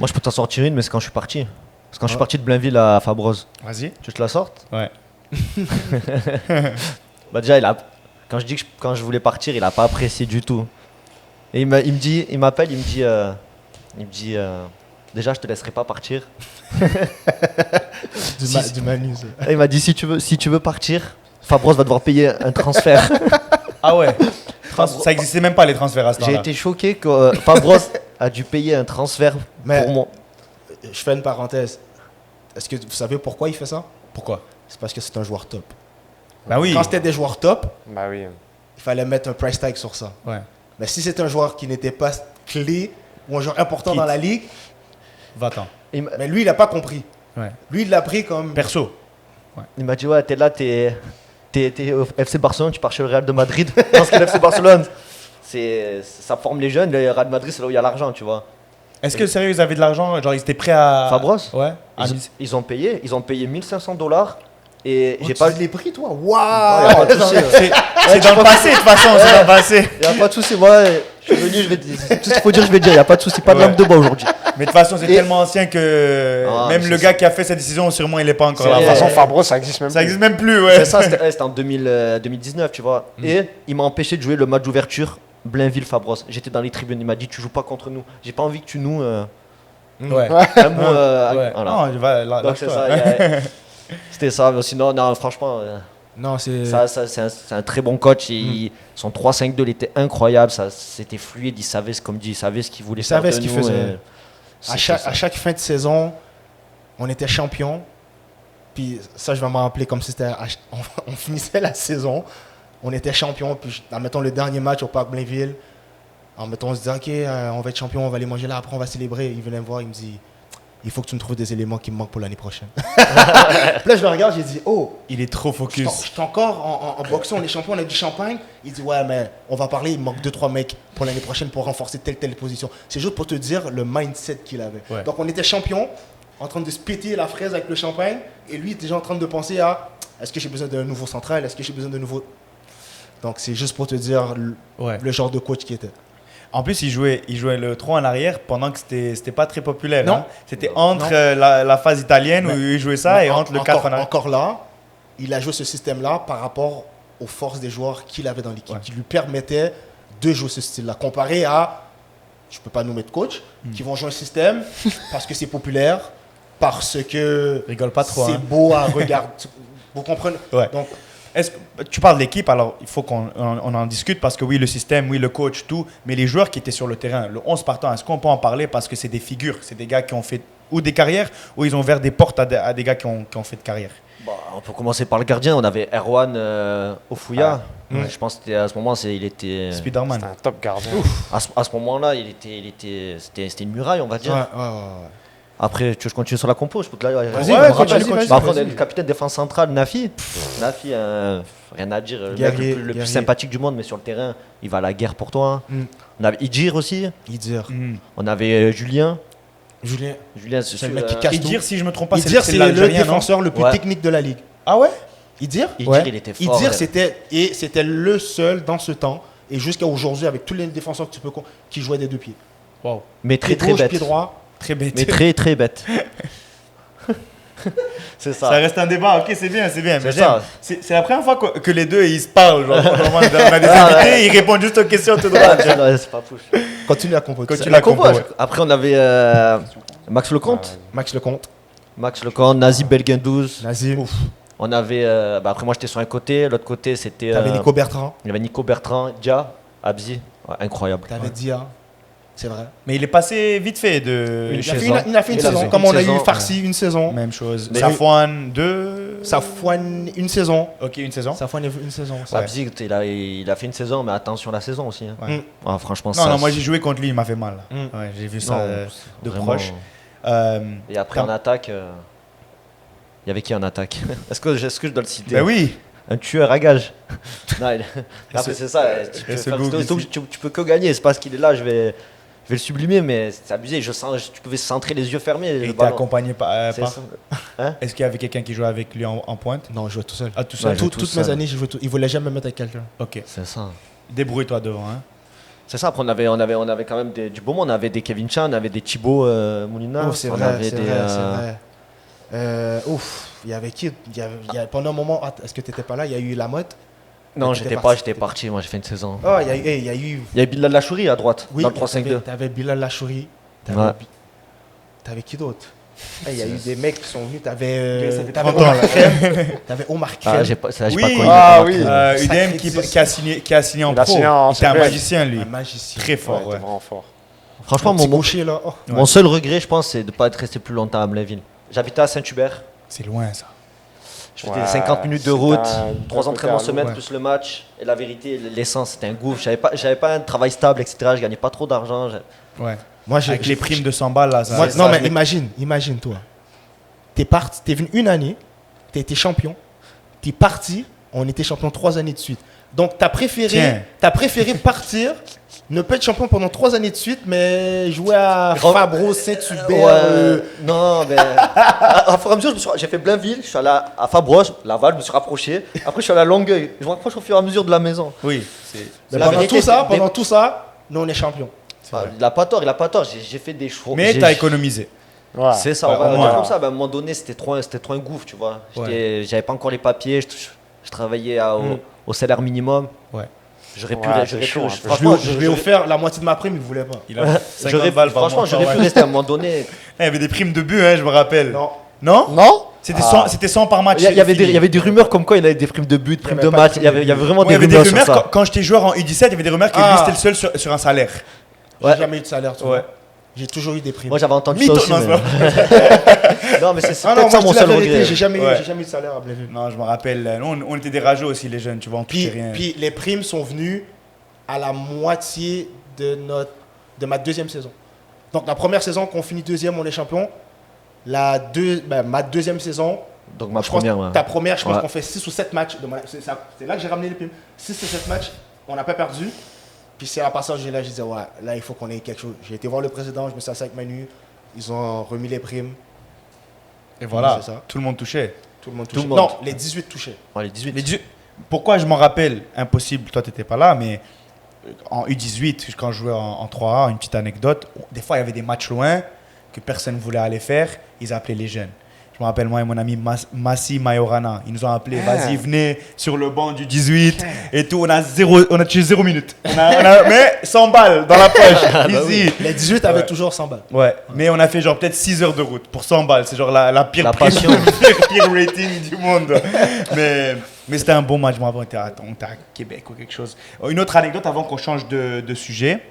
je peux t'en sortir une, mais c'est quand je suis parti. C'est quand je suis parti de Blainville à Fabrose. Vas-y. Tu te la sortes? Ouais. Bah déjà, quand je dis quand je voulais partir, il a pas apprécié du tout. Et il m'appelle, il me dit, déjà, je te laisserai pas partir. Du Manu, ça. Et il m'a dit, si tu veux partir, Fabrose va devoir payer un transfert. Ah ouais. Ça existait même pas les transferts à ce J'ai temps-là. été choqué que Fabrose a dû payer un transfert Mais- pour moi. Je fais une parenthèse. Est-ce que vous savez pourquoi il fait ça? Pourquoi? C'est parce que c'est un joueur top. Bah oui. Quand c'était des joueurs top, Bah oui. il fallait mettre un price tag sur ça. Ouais. Mais si c'est un joueur qui n'était pas clé ou un joueur important Quitte. dans la ligue, Va-t'en. mais lui, il n'a pas compris. Ouais. Lui, il l'a pris comme... Perso. Il m'a dit, ouais, t'es là, t'es au FC Barcelone, tu pars chez le Real de Madrid. Parce que le FC Barcelone, ça forme les jeunes. Le Real de Madrid, c'est là où il y a l'argent, tu vois. Est-ce que sérieux, ils avaient de l'argent? Genre, ils étaient prêts à. Fabrose? Ouais. Ils ont payé 1500 $. Et j'ai Tu pas. l'as pris, toi? Non, Waouh! y a pas de souci. C'est dans le passé, de toute façon, c'est dans le passé. Y a pas de souci, moi, je suis venu, tout ce qu'il faut dire, je vais dire. Y a pas de souci, pas de Ouais. langue de bois aujourd'hui. Mais de toute façon, c'est tellement ancien que Ah, même mais le c'est gars qui a fait cette décision, sûrement, il est pas encore C'est là. De vrai. toute façon, Fabro, ça existe même Ça plus. existe même plus, ouais. C'est ça, c'était en 2019, tu vois. Et il m'a empêché de jouer le match d'ouverture Blainville-Fabros. J'étais dans les tribunes, il m'a dit, tu joues pas contre nous. J'ai pas envie que tu nous. Ouais. Un mot, Ouais. voilà. Non, Donc c'est lâche-toi. ça. C'était ça. Mais sinon, non, franchement. Non, c'est... C'est un très bon coach. Son 3-5-2 il était incroyable. C'était fluide. Il savait ce qu'il voulait Il faire savait de ce qu'il nous, faisait. et À c'était chaque fin de saison, on était champion. Puis ça, je vais m'en rappeler comme si c'était... On finissait la saison, on était champion. Puis, admettons, le dernier match au Parc Blainville, on se disait, OK, on va être champion, on va aller manger là, après on va célébrer. Il venait me voir, il me dit, il faut que tu me trouves des éléments qui me manquent pour l'année prochaine. Puis là, je le regarde, j'ai dit, oh, Il est trop je focus. suis encore en boxant, on est champion, on a du champagne. Il dit, ouais, mais on va parler, il me manque 2-3 mecs pour l'année prochaine pour renforcer telle position. C'est juste pour te dire le mindset qu'il avait. Ouais. Donc, on était champion, en train de se péter la fraise avec le champagne, et lui, il était déjà en train de penser à, est-ce que j'ai besoin d'un nouveau central, est-ce que j'ai besoin de nouveau... Donc, c'est juste pour te dire Ouais. le genre de coach qu'il était. En plus, il jouait le 3 en arrière pendant que c'était pas très populaire. Non. Hein. C'était entre la phase italienne où il jouait ça et entre le 4 en arrière. Encore là, il a joué ce système-là par rapport aux forces des joueurs qu'il avait dans l'équipe, qui lui permettaient de jouer ce style-là. Comparé à, je ne peux pas nommer de coach, qui vont jouer un système parce que c'est populaire, parce que Rigole pas trop. c'est Hein. beau à regarder. Vous comprenez? Ouais. Donc, Tu parles d'équipe, alors il faut qu'on en discute parce que oui, le système, oui, le coach, tout, mais les joueurs qui étaient sur le terrain, le 11 partant, est-ce qu'on peut en parler parce que c'est des figures, c'est des gars qui ont fait ou des carrières ou ils ont ouvert des portes à des gars qui ont fait de carrière. Bah, on peut commencer par le gardien. On avait Erwan Ofouya. Je pense qu'à ce moment, il était. Spider-Man. C'est un top gardien. À ce moment-là, c'était une muraille, on va dire. ouais. Après, tu veux que je continue sur la compo? Je peux te la... Vas-y, Ouais, continue. Bah, après, on a le capitaine défense centrale, Nafi. Nafi, rien à dire. Guerrier, Le plus guerrier. sympathique du monde, mais sur le terrain, il va à la guerre pour toi. On avait Idjir aussi. Idir. On avait Julien. Julien. Julien, C'est le mec qui casse Et tout. dire, si je me trompe pas, Idir, c'est le l'Algérien, non? défenseur le plus Ouais. technique de la ligue. Ah ouais? Idir, Idir, il était fort. Idir, c'était le seul dans ce temps et jusqu'à aujourd'hui avec tous les défenseurs que tu peux qui jouaient des deux pieds. Wow. Mais Pied très gauche, bête. pied droit. Très bête. Mais très bête. C'est Ça ça. reste un débat, ok, c'est bien. C'est mais ça. j'aime. C'est la première fois que les deux ils se parlent. Genre, on a des invités, ils répondent juste aux questions tout droit. Ouais, c'est pas fou. Continue à composer. Continue. La la compo, compo, ouais. Après, on avait Max Lecomte. Max Lecomte. Max Lecomte, Nazib Belguendouz. Nazim. On avait. Après, moi, j'étais sur un côté. L'autre côté, c'était. T'avais Nico Bertrand. Il y avait Nico Bertrand, Dia, Abzi. Ouais, incroyable. T'avais Dia. C'est vrai. Mais il est passé vite fait de. Une Il a fait saison. il a fait une Il a saison. fait Comme une on a saison, eu Farsi, une saison. Même chose. Mais- Safouane, 2. Safouane, une saison. Ok, une saison. Safouane, une saison. Ouais. Abzi, il a fait une saison, mais attention la saison aussi. Hein. Ouais. Ouais, franchement, Non, ça. non, moi j'ai joué contre lui, il m'a fait mal. Mm. Ouais, j'ai vu ça Non, de vraiment. proche. Et après, en attaque. Il y avait qui en attaque? Est-ce que je dois le citer? Ben oui. Un tueur à gage. Non, après, c'est ça. Tu peux, ce faire- goût tu peux que gagner. C'est parce qu'il est là, je vais le sublimer, mais c'est abusé. Tu pouvais centrer les yeux fermés. Et le t'es ballon. accompagné par. C'est ça. Est-ce qu'il y avait quelqu'un qui jouait avec lui en pointe? Non, je jouais tout seul. Ah, tout seul. Ouais, Toutes seul. mes années, je jouais tout. Il voulait jamais me mettre avec quelqu'un. Ok. C'est ça. Débrouille-toi devant. Hein. C'est ça. Après, on avait quand même du beau monde. On avait des Kevin Chan, on avait des Thibaut Moulina. Oh, c'est on vrai, avait c'est des, vrai, c'est vrai. Il y avait qui pendant un moment, est-ce que tu n'étais pas là? Il y a eu Lamotte. Non, T'étais j'étais parti. parti. Moi, j'ai fait une saison. Oh, il y a eu. Il y avait Bilal Lachouri à droite, Oui, dans le 3-5-2. T'avais Bilal Lachouri. Ouais. T'avais qui d'autre? Il y a eu des mecs qui sont venus. T'avais Ça fait t'avais 30 ans, Omar là. Crème. T'avais Omar Ah, Crème. j'ai pas Oui. connu. Ah, mais- oui. UDM Sacrifice. qui a signé en Il a pro. signé en Il était un CPL. magicien, lui. Un magicien. Très fort, Ouais, ouais. t'es vraiment fort. Franchement, Mon petit mon gaucher, là. Oh. mon seul regret, je pense, c'est de ne pas être resté plus longtemps à Blainville. J'habitais à Saint-Hubert. C'est loin, ça. Je faisais Ouais, 50 minutes de c'est route, un- 3 un entraînements côté à semaine l'eau, plus le match. Et la vérité, l'essence, c'était un gouffre. J'avais pas un travail stable, etc. Je gagnais pas trop d'argent. Ouais. Moi, Avec les primes de 100 balles, là. Ça, Moi, ça, non, je mais l'ai- imagine-toi. T'es venu une année, t'as été champion, t'es parti, on était champion 3 années de suite. Donc, t'as Tiens. préféré partir, ne pas être champion pendant 3 années de suite, mais jouer à Fabro, Saint-Hubert. Non, mais à fur et à mesure, j'ai fait Blainville, je suis allé à Fabros, Laval, je me suis rapproché. Après, je suis allé à Longueuil. Je me rapproche au fur et à mesure de la maison. Oui. c'est- Mais La pendant vérité, pendant tout ça, nous, on est champion. Il a pas tort. J'ai fait des choix. Mais t'as économisé. Ouais. C'est ça, Ouais, on va au dire moins. comme ça. Ben, à un moment donné, c'était trop un gouffre, tu vois. J'avais pas encore les papiers, je travaillais au salaire minimum. Ouais. J'aurais pu, Ouais, j'aurais c'est chaud, pu- un peu. franchement, Je lui ai offert la moitié de ma prime, il ne voulait pas. Il a 50 balles par franchement, mois. j'aurais pu Ouais. rester à un moment donné. Il y avait des primes de but, hein, je me rappelle. Non. Non Non C'était 100 par match. Il y avait des rumeurs comme quoi il avait des primes de but, primes avait de pas de match. primes Il y avait de but. vraiment Ouais, il y des avait des rumeurs sur rumeurs, ça. quand j'étais joueur en U17, il y avait des rumeurs que lui Ah. c'était le seul sur un salaire. J'ai Ouais. jamais eu de salaire, tu Ouais. vois. J'ai toujours eu des primes. Moi, j'avais entendu Mytho, ça aussi. non, mais- c'est Non, mais c'est Ah peut-être non, ça moi, mon je dis la seul vérité, regret. j'ai jamais Ouais. eu de salaire à Blainville. Non, je me rappelle. Nous, on était des rageux aussi, les jeunes, tu vois, on touchait rien. Puis les primes sont venues à la moitié de ma deuxième saison. Donc la première saison qu'on finit deuxième, on est champion. Ma deuxième saison, Donc, ma je pense, première. Ouais. ta première, je pense Ouais. qu'on fait 6 ou 7 matchs. C'est là que j'ai ramené les primes. 6 ou 7 matchs, on n'a pas perdu. Puis c'est à passage, là, je disais, ouais, là, il faut qu'on ait quelque chose. J'ai été voir le président, je me suis assis avec Manu. Ils ont remis les primes. Et voilà, c'est ça. tout le monde touchait. Tout le monde Tout touchait. le monde. Non, les 18 touchaient. Ouais, les 18. Pourquoi je m'en rappelle? Impossible, toi, t'étais pas là, mais en U18, quand je jouais en 3A, une petite anecdote, des fois il y avait des matchs loin que personne ne voulait aller faire, ils appelaient les jeunes. Je me rappelle, moi et mon ami Massi Majorana, ils nous ont appelés, vas-y, venez sur le banc du 18 et tout. On a tué 0 minutes. Mais 100 balles dans la poche, easy. Les 18 avaient toujours 100 balles. Ouais, mais on a fait genre peut-être 6 heures de route pour 100 balles. C'est genre la pire, La prime, passion. pire rating du monde. Mais c'était un bon match. Moi, avant, on était à Québec ou quelque chose. Une autre anecdote avant qu'on change de sujet.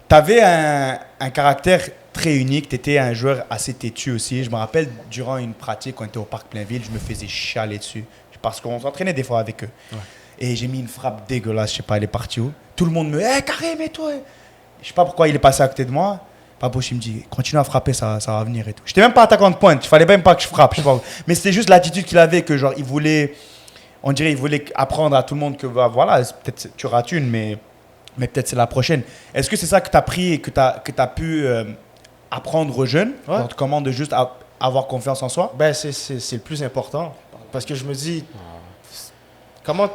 Tu avais un caractère très unique. Tu étais un joueur assez têtu aussi. Je me rappelle, durant une pratique, quand on était au Parc Plainville, je me faisais chialer dessus. Parce qu'on s'entraînait des fois avec eux. Ouais. Et j'ai mis une frappe dégueulasse. Je sais pas, elle est partie où. Tout le monde me dit hey, Karim, et toi. Je sais pas pourquoi il est passé à côté de moi. Papouche, il me dit continue à frapper, ça va venir et tout. J'étais même pas attaquant de pointe. Il fallait même pas que je frappe. Je sais pas. Mais c'était juste l'attitude qu'il avait que, genre, il voulait apprendre à tout le monde que, bah, voilà, peut-être tu rates une, mais peut-être c'est la prochaine. Est-ce que c'est ça que tu as pris et que tu as pu apprendre aux jeunes, genre, comment de juste avoir confiance en soi? Ben, c'est le plus important. Parce que je me dis, comment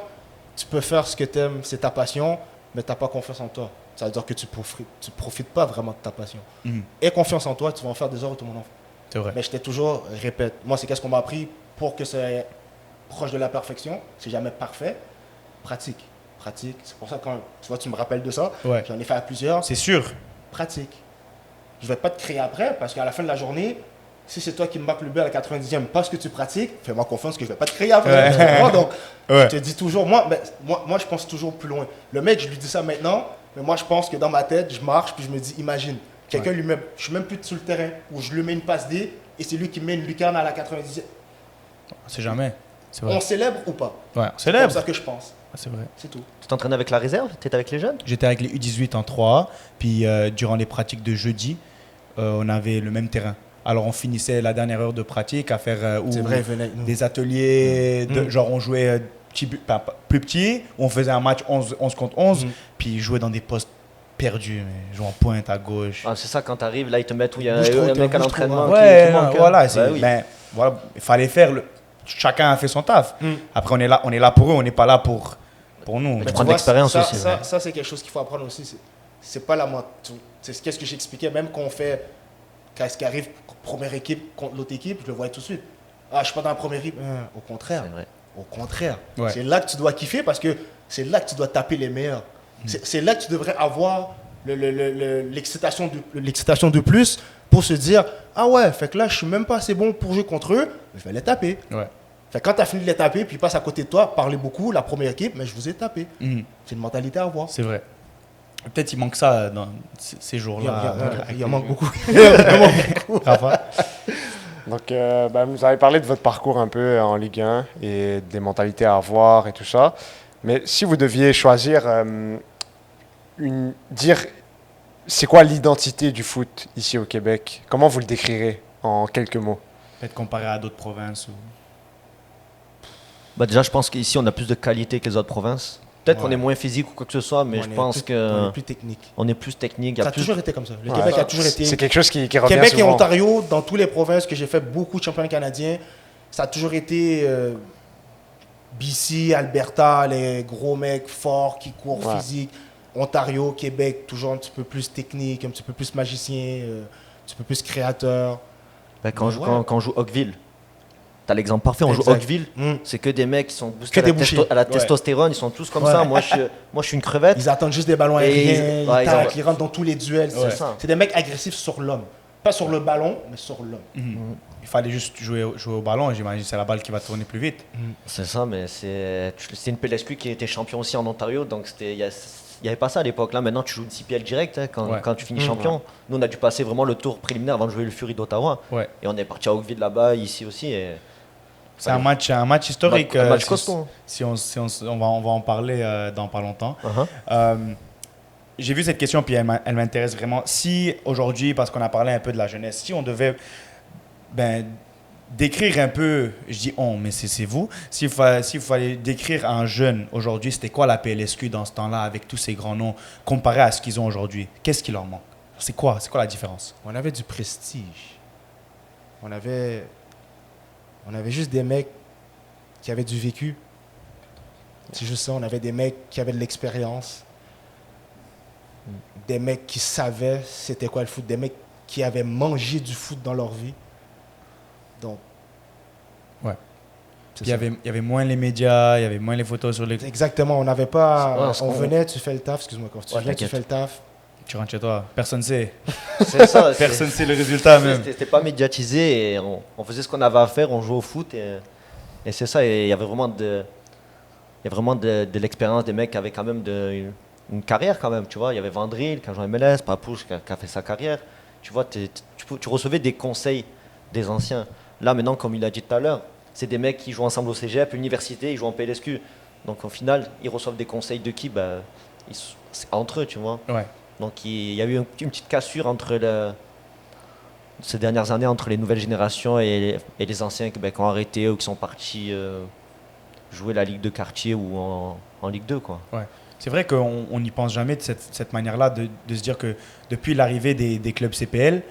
tu peux faire ce que tu aimes, c'est ta passion, mais tu n'as pas confiance en toi. Ça veut dire que tu profites pas vraiment de ta passion. Aie confiance en toi, tu vas en faire des heures tout mon enfant. C'est vrai. Mais je t'ai toujours répète. Moi, c'est qu'est-ce qu'on m'a appris pour que c'est proche de la perfection. C'est jamais parfait. Pratique. C'est pour ça que quand tu vois, tu me rappelles de ça. Ouais. J'en ai fait à plusieurs. C'est sûr. Pratique. Je vais pas te créer après parce qu'à la fin de la journée, si c'est toi qui me marque le but à la 90e parce que tu pratiques, fais-moi confiance que je vais pas te créer après. Ouais. Donc, je te dis toujours, moi, je pense toujours plus loin. Le mec, je lui dis ça maintenant, mais moi, je pense que dans ma tête, je marche puis je me dis, imagine, quelqu'un lui met, je suis même plus sur le terrain, où je lui mets une passe D et c'est lui qui met une lucarne à la 90e. C'est jamais. C'est vrai. On célèbre ou pas? Ouais, on C'est célèbre. comme ça que je pense. C'est vrai. C'est tout. Tu t'entraînes avec la réserve? Tu étais avec les jeunes? J'étais avec les U18 en 3A, puis durant les pratiques de jeudi, on avait le même terrain. Alors on finissait la dernière heure de pratique à faire des ateliers, genre on jouait plus petit, on faisait un match 11 contre 11, puis jouait dans des postes perdus, mais jouer en pointe à gauche. Ah, c'est ça, quand tu arrives, là ils te mettent où il y a Bouge trop, un mec à bouge l'entraînement trop, Ouais, qui manque. voilà, Oui. ben, voilà, il fallait faire chacun a fait son taf. Après on est là pour eux, on n'est pas là pour nous. Mais Tu prends de vois, l'expérience ça, aussi, Ça, c'est quelque chose qu'il faut apprendre aussi. C'est pas la c'est qu'est-ce que j'expliquais, même quand on fait, quand ce qui arrive, première équipe contre l'autre équipe, je le vois tout de suite. Ah, je suis pas dans la première équipe. Au contraire. C'est vrai. Au contraire. Ouais. C'est là que tu dois kiffer parce que c'est là que tu dois taper les meilleurs. C'est là que tu devrais avoir l'excitation de plus pour se dire ah ouais, fait que là, je suis même pas assez bon pour jouer contre eux, mais je vais les taper. Ouais. Fait que quand tu as fini de les taper, puis ils passent à côté de toi, parler beaucoup, la première équipe, mais je vous ai tapé. C'est une mentalité à avoir. C'est vrai. Peut-être il manque ça dans ces jours-là. Il en manque beaucoup. Rafa. Donc, vous avez parlé de votre parcours un peu en Ligue 1 et des mentalités à avoir et tout ça. Mais si vous deviez choisir, dire c'est quoi l'identité du foot ici au Québec, comment vous le décrirez en quelques mots? Peut-être comparé à d'autres provinces. Bah déjà, je pense qu'ici on a plus de qualité que les autres provinces. Peut-être qu'on est moins physique ou quoi que ce soit, mais je pense qu'on est plus technique. On est plus technique. Ça a toujours été comme ça. Le Québec a toujours été. C'est quelque chose qui revient Québec souvent. et Ontario, dans toutes les provinces que j'ai fait beaucoup de championnats canadiens, ça a toujours été BC, Alberta, les gros mecs forts qui courent physique. Ontario, Québec, toujours un petit peu plus technique, un petit peu plus magicien, un petit peu plus créateur. Ben, quand on joue Oakville, t'as l'exemple parfait, on joue Oakville, c'est que des mecs qui sont boostés à la testostérone, ils sont tous comme ça. Moi, je suis une crevette. Ils attendent juste des ballons aériens, ils rentrent dans tous les duels. C'est des mecs agressifs sur l'homme. Pas sur le ballon, mais sur l'homme. Il fallait juste jouer au ballon, j'imagine c'est la balle qui va tourner plus vite. C'est ça, mais c'est une PLSQ qui était champion aussi en Ontario, donc il n'y avait pas ça à l'époque. Là, maintenant, tu joues une CPL direct quand tu finis champion. Nous, on a dû passer vraiment le tour préliminaire avant de jouer le Fury d'Ottawa. Ouais. Et on est parti à Oakville là-bas, ici aussi. C'est un match historique. Un match costaud. Si on va en parler dans pas longtemps. J'ai vu cette question, puis elle m'intéresse vraiment. Si aujourd'hui, parce qu'on a parlé un peu de la jeunesse, si on devait décrire un peu, je dis on, mais c'est vous, s'il fallait décrire à un jeune aujourd'hui, c'était quoi la PLSQ dans ce temps-là, avec tous ces grands noms, comparé à ce qu'ils ont aujourd'hui, qu'est-ce qui leur manque? C'est quoi la différence? On avait du prestige. On avait juste des mecs qui avaient du vécu. C'est juste ça, on avait des mecs qui avaient de l'expérience. des mecs qui savaient c'était quoi le foot, des mecs qui avaient mangé du foot dans leur vie. Donc, Ouais. c'est Puis ça. il y avait moins les médias, il y avait moins les photos sur les. Exactement, on n'avait pas. Ouais, on venait, tu fais le taf, excuse-moi, quand tu Ouais, venais, tu t'inquiète. fais le taf. Tu rentres chez toi, personne sait. C'est ça. Personne sait le résultat même. C'était pas médiatisé et on faisait ce qu'on avait à faire, on jouait au foot et c'est ça. Et il y avait vraiment de l'expérience des mecs qui avaient quand même une carrière quand même, tu vois. Il y avait Vandril qui a joué en MLS, Papouche qui a fait sa carrière. Tu vois, tu recevais des conseils des anciens. Là maintenant, comme il a dit tout à l'heure, c'est des mecs qui jouent ensemble au cégep, université, ils jouent en PLSQ. Donc au final, ils reçoivent des conseils de qui c'est entre eux, tu vois. Ouais. Donc il y a eu une petite cassure ces dernières années entre les nouvelles générations et les anciens qui ont arrêté ou qui sont partis jouer la Ligue de quartier ou en Ligue 2, quoi. C'est vrai qu'on n'y pense jamais de cette manière-là, de se dire que depuis l'arrivée des clubs CPL,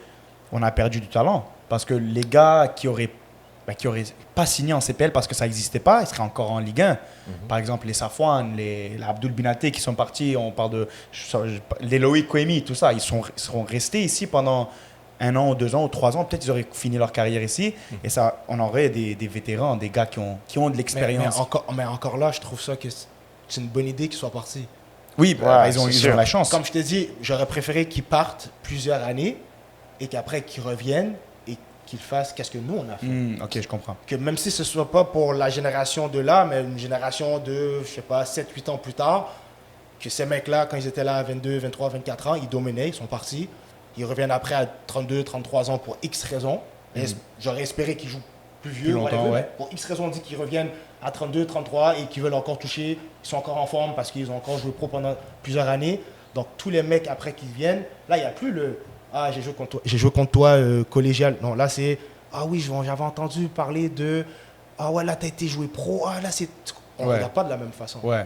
on a perdu du talent. Parce que les gars qui auraient pas signé en CPL parce que ça n'existait pas, ils seraient encore en Ligue 1. Par exemple, les Safwan, les Abdul Binaté qui sont partis, on parle de les Loïc Koemi, tout ça, ils seront restés ici pendant 1 an ou 2 ans ou 3 ans. Peut-être ils auraient fini leur carrière ici. Et ça, on aurait des vétérans, des gars qui ont de Mais l'expérience. encore là, je trouve ça que c'est une bonne idée qu'ils soient partis. Oui, Ouais, ils ont c'est sûr. la chance. Comme je t'ai dit, j'aurais préféré qu'ils partent plusieurs années et qu'après qu'ils reviennent et qu'ils fassent qu'est-ce que nous on a fait. Ok, je comprends. Que même si ce ne soit pas pour la génération de là, mais une génération de, je sais pas, 7-8 ans plus tard, que ces mecs-là, quand ils étaient là à 22, 23, 24 ans, ils dominaient, ils sont partis. Ils reviennent après à 32, 33 ans pour X raisons. Et j'aurais espéré qu'ils jouent plus vieux. Plus longtemps, whatever, ouais. mais pour X raisons, on dit qu'ils reviennent à 32, 33 et qu'ils veulent encore toucher. Ils sont encore en forme parce qu'ils ont encore joué pro pendant plusieurs années. Donc tous les mecs après qu'ils viennent, là, il n'y a plus le « Ah, j'ai joué contre toi collégial ». Non, là, c'est « Ah oui, j'avais entendu parler de « Ah ouais, là, t'as été joué pro. Ah là, c'est… » On ne Ouais. regarde pas de la même façon. Ouais.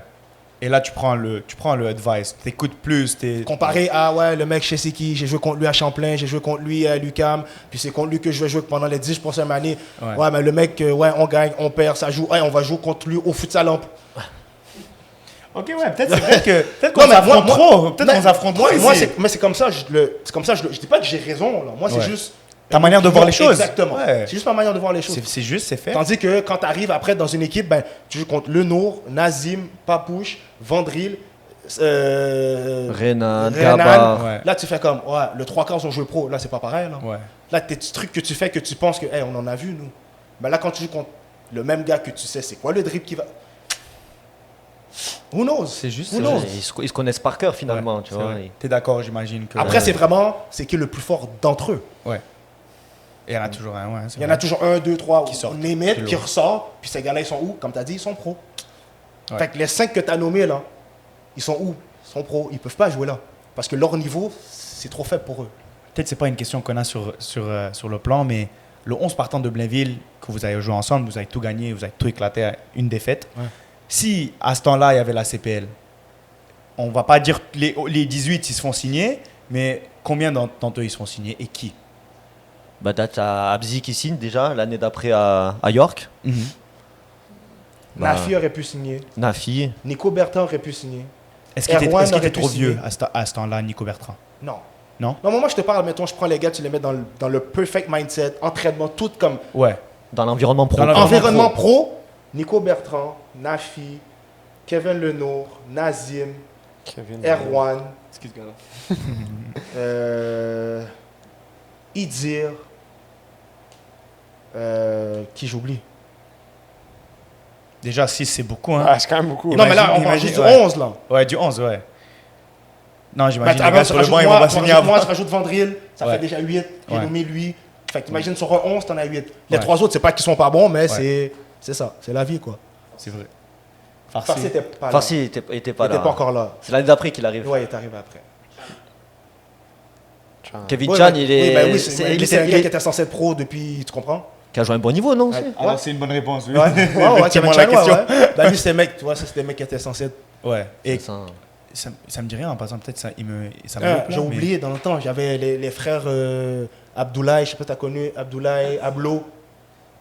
Et là, tu prends le advice. T'écoutes plus. Comparé à, ouais, le mec, je sais qui, j'ai joué contre lui à Champlain, j'ai joué contre lui à l'UQAM, puis c'est contre lui que je vais jouer pendant les 10 prochaines années. Ouais. Ouais, mais le mec, ouais, on gagne, on perd, ça joue. Ouais, on va jouer contre lui au futsal. Ok, ouais, peut-être c'est vrai que. Peut-être Non, qu'on mais s'affronte moi- trop. Peut-être mais qu'on s'affronte trop. Moi, ici. mais c'est comme ça, je dis pas que j'ai raison, là. Moi, c'est Ouais. juste. Ta manière de voir les choses. Exactement. Ouais. C'est juste ma manière de voir les choses. C'est juste, c'est fait. Tandis que quand tu arrives après dans une équipe, ben, tu joues contre Lenour, Nazim, Papouche, Vandril, Renan, Renan. Gaba. Ouais. Là, tu fais comme, ouais, le 3/4 ont joué pro. Là, c'est pas pareil. Là, Ouais. là tes petits trucs que tu fais que tu penses que, hey, on en a vu, nous. Ben là, quand tu joues contre le même gars que tu sais, c'est quoi le dribble qui va. Who knows? C'est juste. Who c'est knows? juste- Ils se connaissent par cœur finalement, Ouais, tu c'est vois. vrai. T'es d'accord, j'imagine que. Après, c'est vraiment, c'est qui est le plus fort d'entre eux. Ouais. Et il y en a toujours un, ouais. Il y en a toujours 1, 2, 3 Qui sortent. on émet, Qui qui l'ont. ressort, puis ces gars-là, ils sont où? Comme tu as dit, ils sont pros. Ouais. Fait que les 5 que tu as nommés, là, ils sont où? Ils sont pros. Ils peuvent pas jouer là. Parce que leur niveau, c'est trop faible pour eux. Peut-être c'est pas une question qu'on a sur le plan, mais le 11 partant de Blainville, que vous avez joué ensemble, vous avez tout gagné, vous avez tout éclaté à une défaite. Ouais. Si à ce temps-là, il y avait la CPL, on va pas dire que les 18 ils se font signer, mais combien d'entre eux ils se font signer et qui? Bah, t'as Abzi qui signe déjà l'année d'après à York. Bah, Nafi aurait pu signer. Nafi. Nico Bertrand aurait pu signer. Est-ce qu'il était, Erwan est-ce qu'il aurait était pu trop vieux signer. à ce temps-là, Nico Bertrand? Non. Non? Non, mais moi, je te parle, mettons, je prends les gars, tu les mets dans le perfect mindset, entraînement, tout comme Ouais. Dans l'environnement pro. Dans l'environnement environnement pro. Nico Bertrand, Nafi, Kevin Lenour, Nazim, Kevin. Erwan, C'est qui ce gars-là? Idir, qui j'oublie. Déjà, 6, c'est beaucoup. Hein? Ah, c'est quand même beaucoup. Non, mais là, on parle imagine, juste du ouais. 11, là. Ouais, du 11, ouais. Non, j'imagine Ben, les gars sur le banc, ils vont pas signer moi, avant. je rajoute Vandril, ça Ouais. fait déjà 8. J'ai Ouais. nommé lui. Fait que t'imagines sur un 11, t'en as 8. Les Ouais. 3 autres, c'est pas qu'ils sont pas bons, mais Ouais. c'est ça. C'est la vie, quoi. C'est vrai. Farsi était pas là. Farsi était Il pas était là. pas encore là. C'est l'année d'après qu'il arrive. Ouais, il est arrivé après. Kevin Ouais, Chan, mais- il est. Oui, ben oui, c'est il lui, c'est un était- gars qui était censé être pro depuis, tu comprends? qui a joué un bon niveau, non aussi? Ouais. Alors, c'est une bonne réponse. Oui. Ouais, ouais, Kevin Effectivement, Chan, la question. ouais. Ben lui, c'est mec, tu vois, ça, c'est des mecs qui étaient censés être. Ouais. Et C'est ça. ça me dit rien, en passant, peut-être ça me J'ai hype, là, mais- oublié dans le temps, j'avais les frères Abdoulaye, je sais pas si t'as connu, Abdoulaye, Ablo.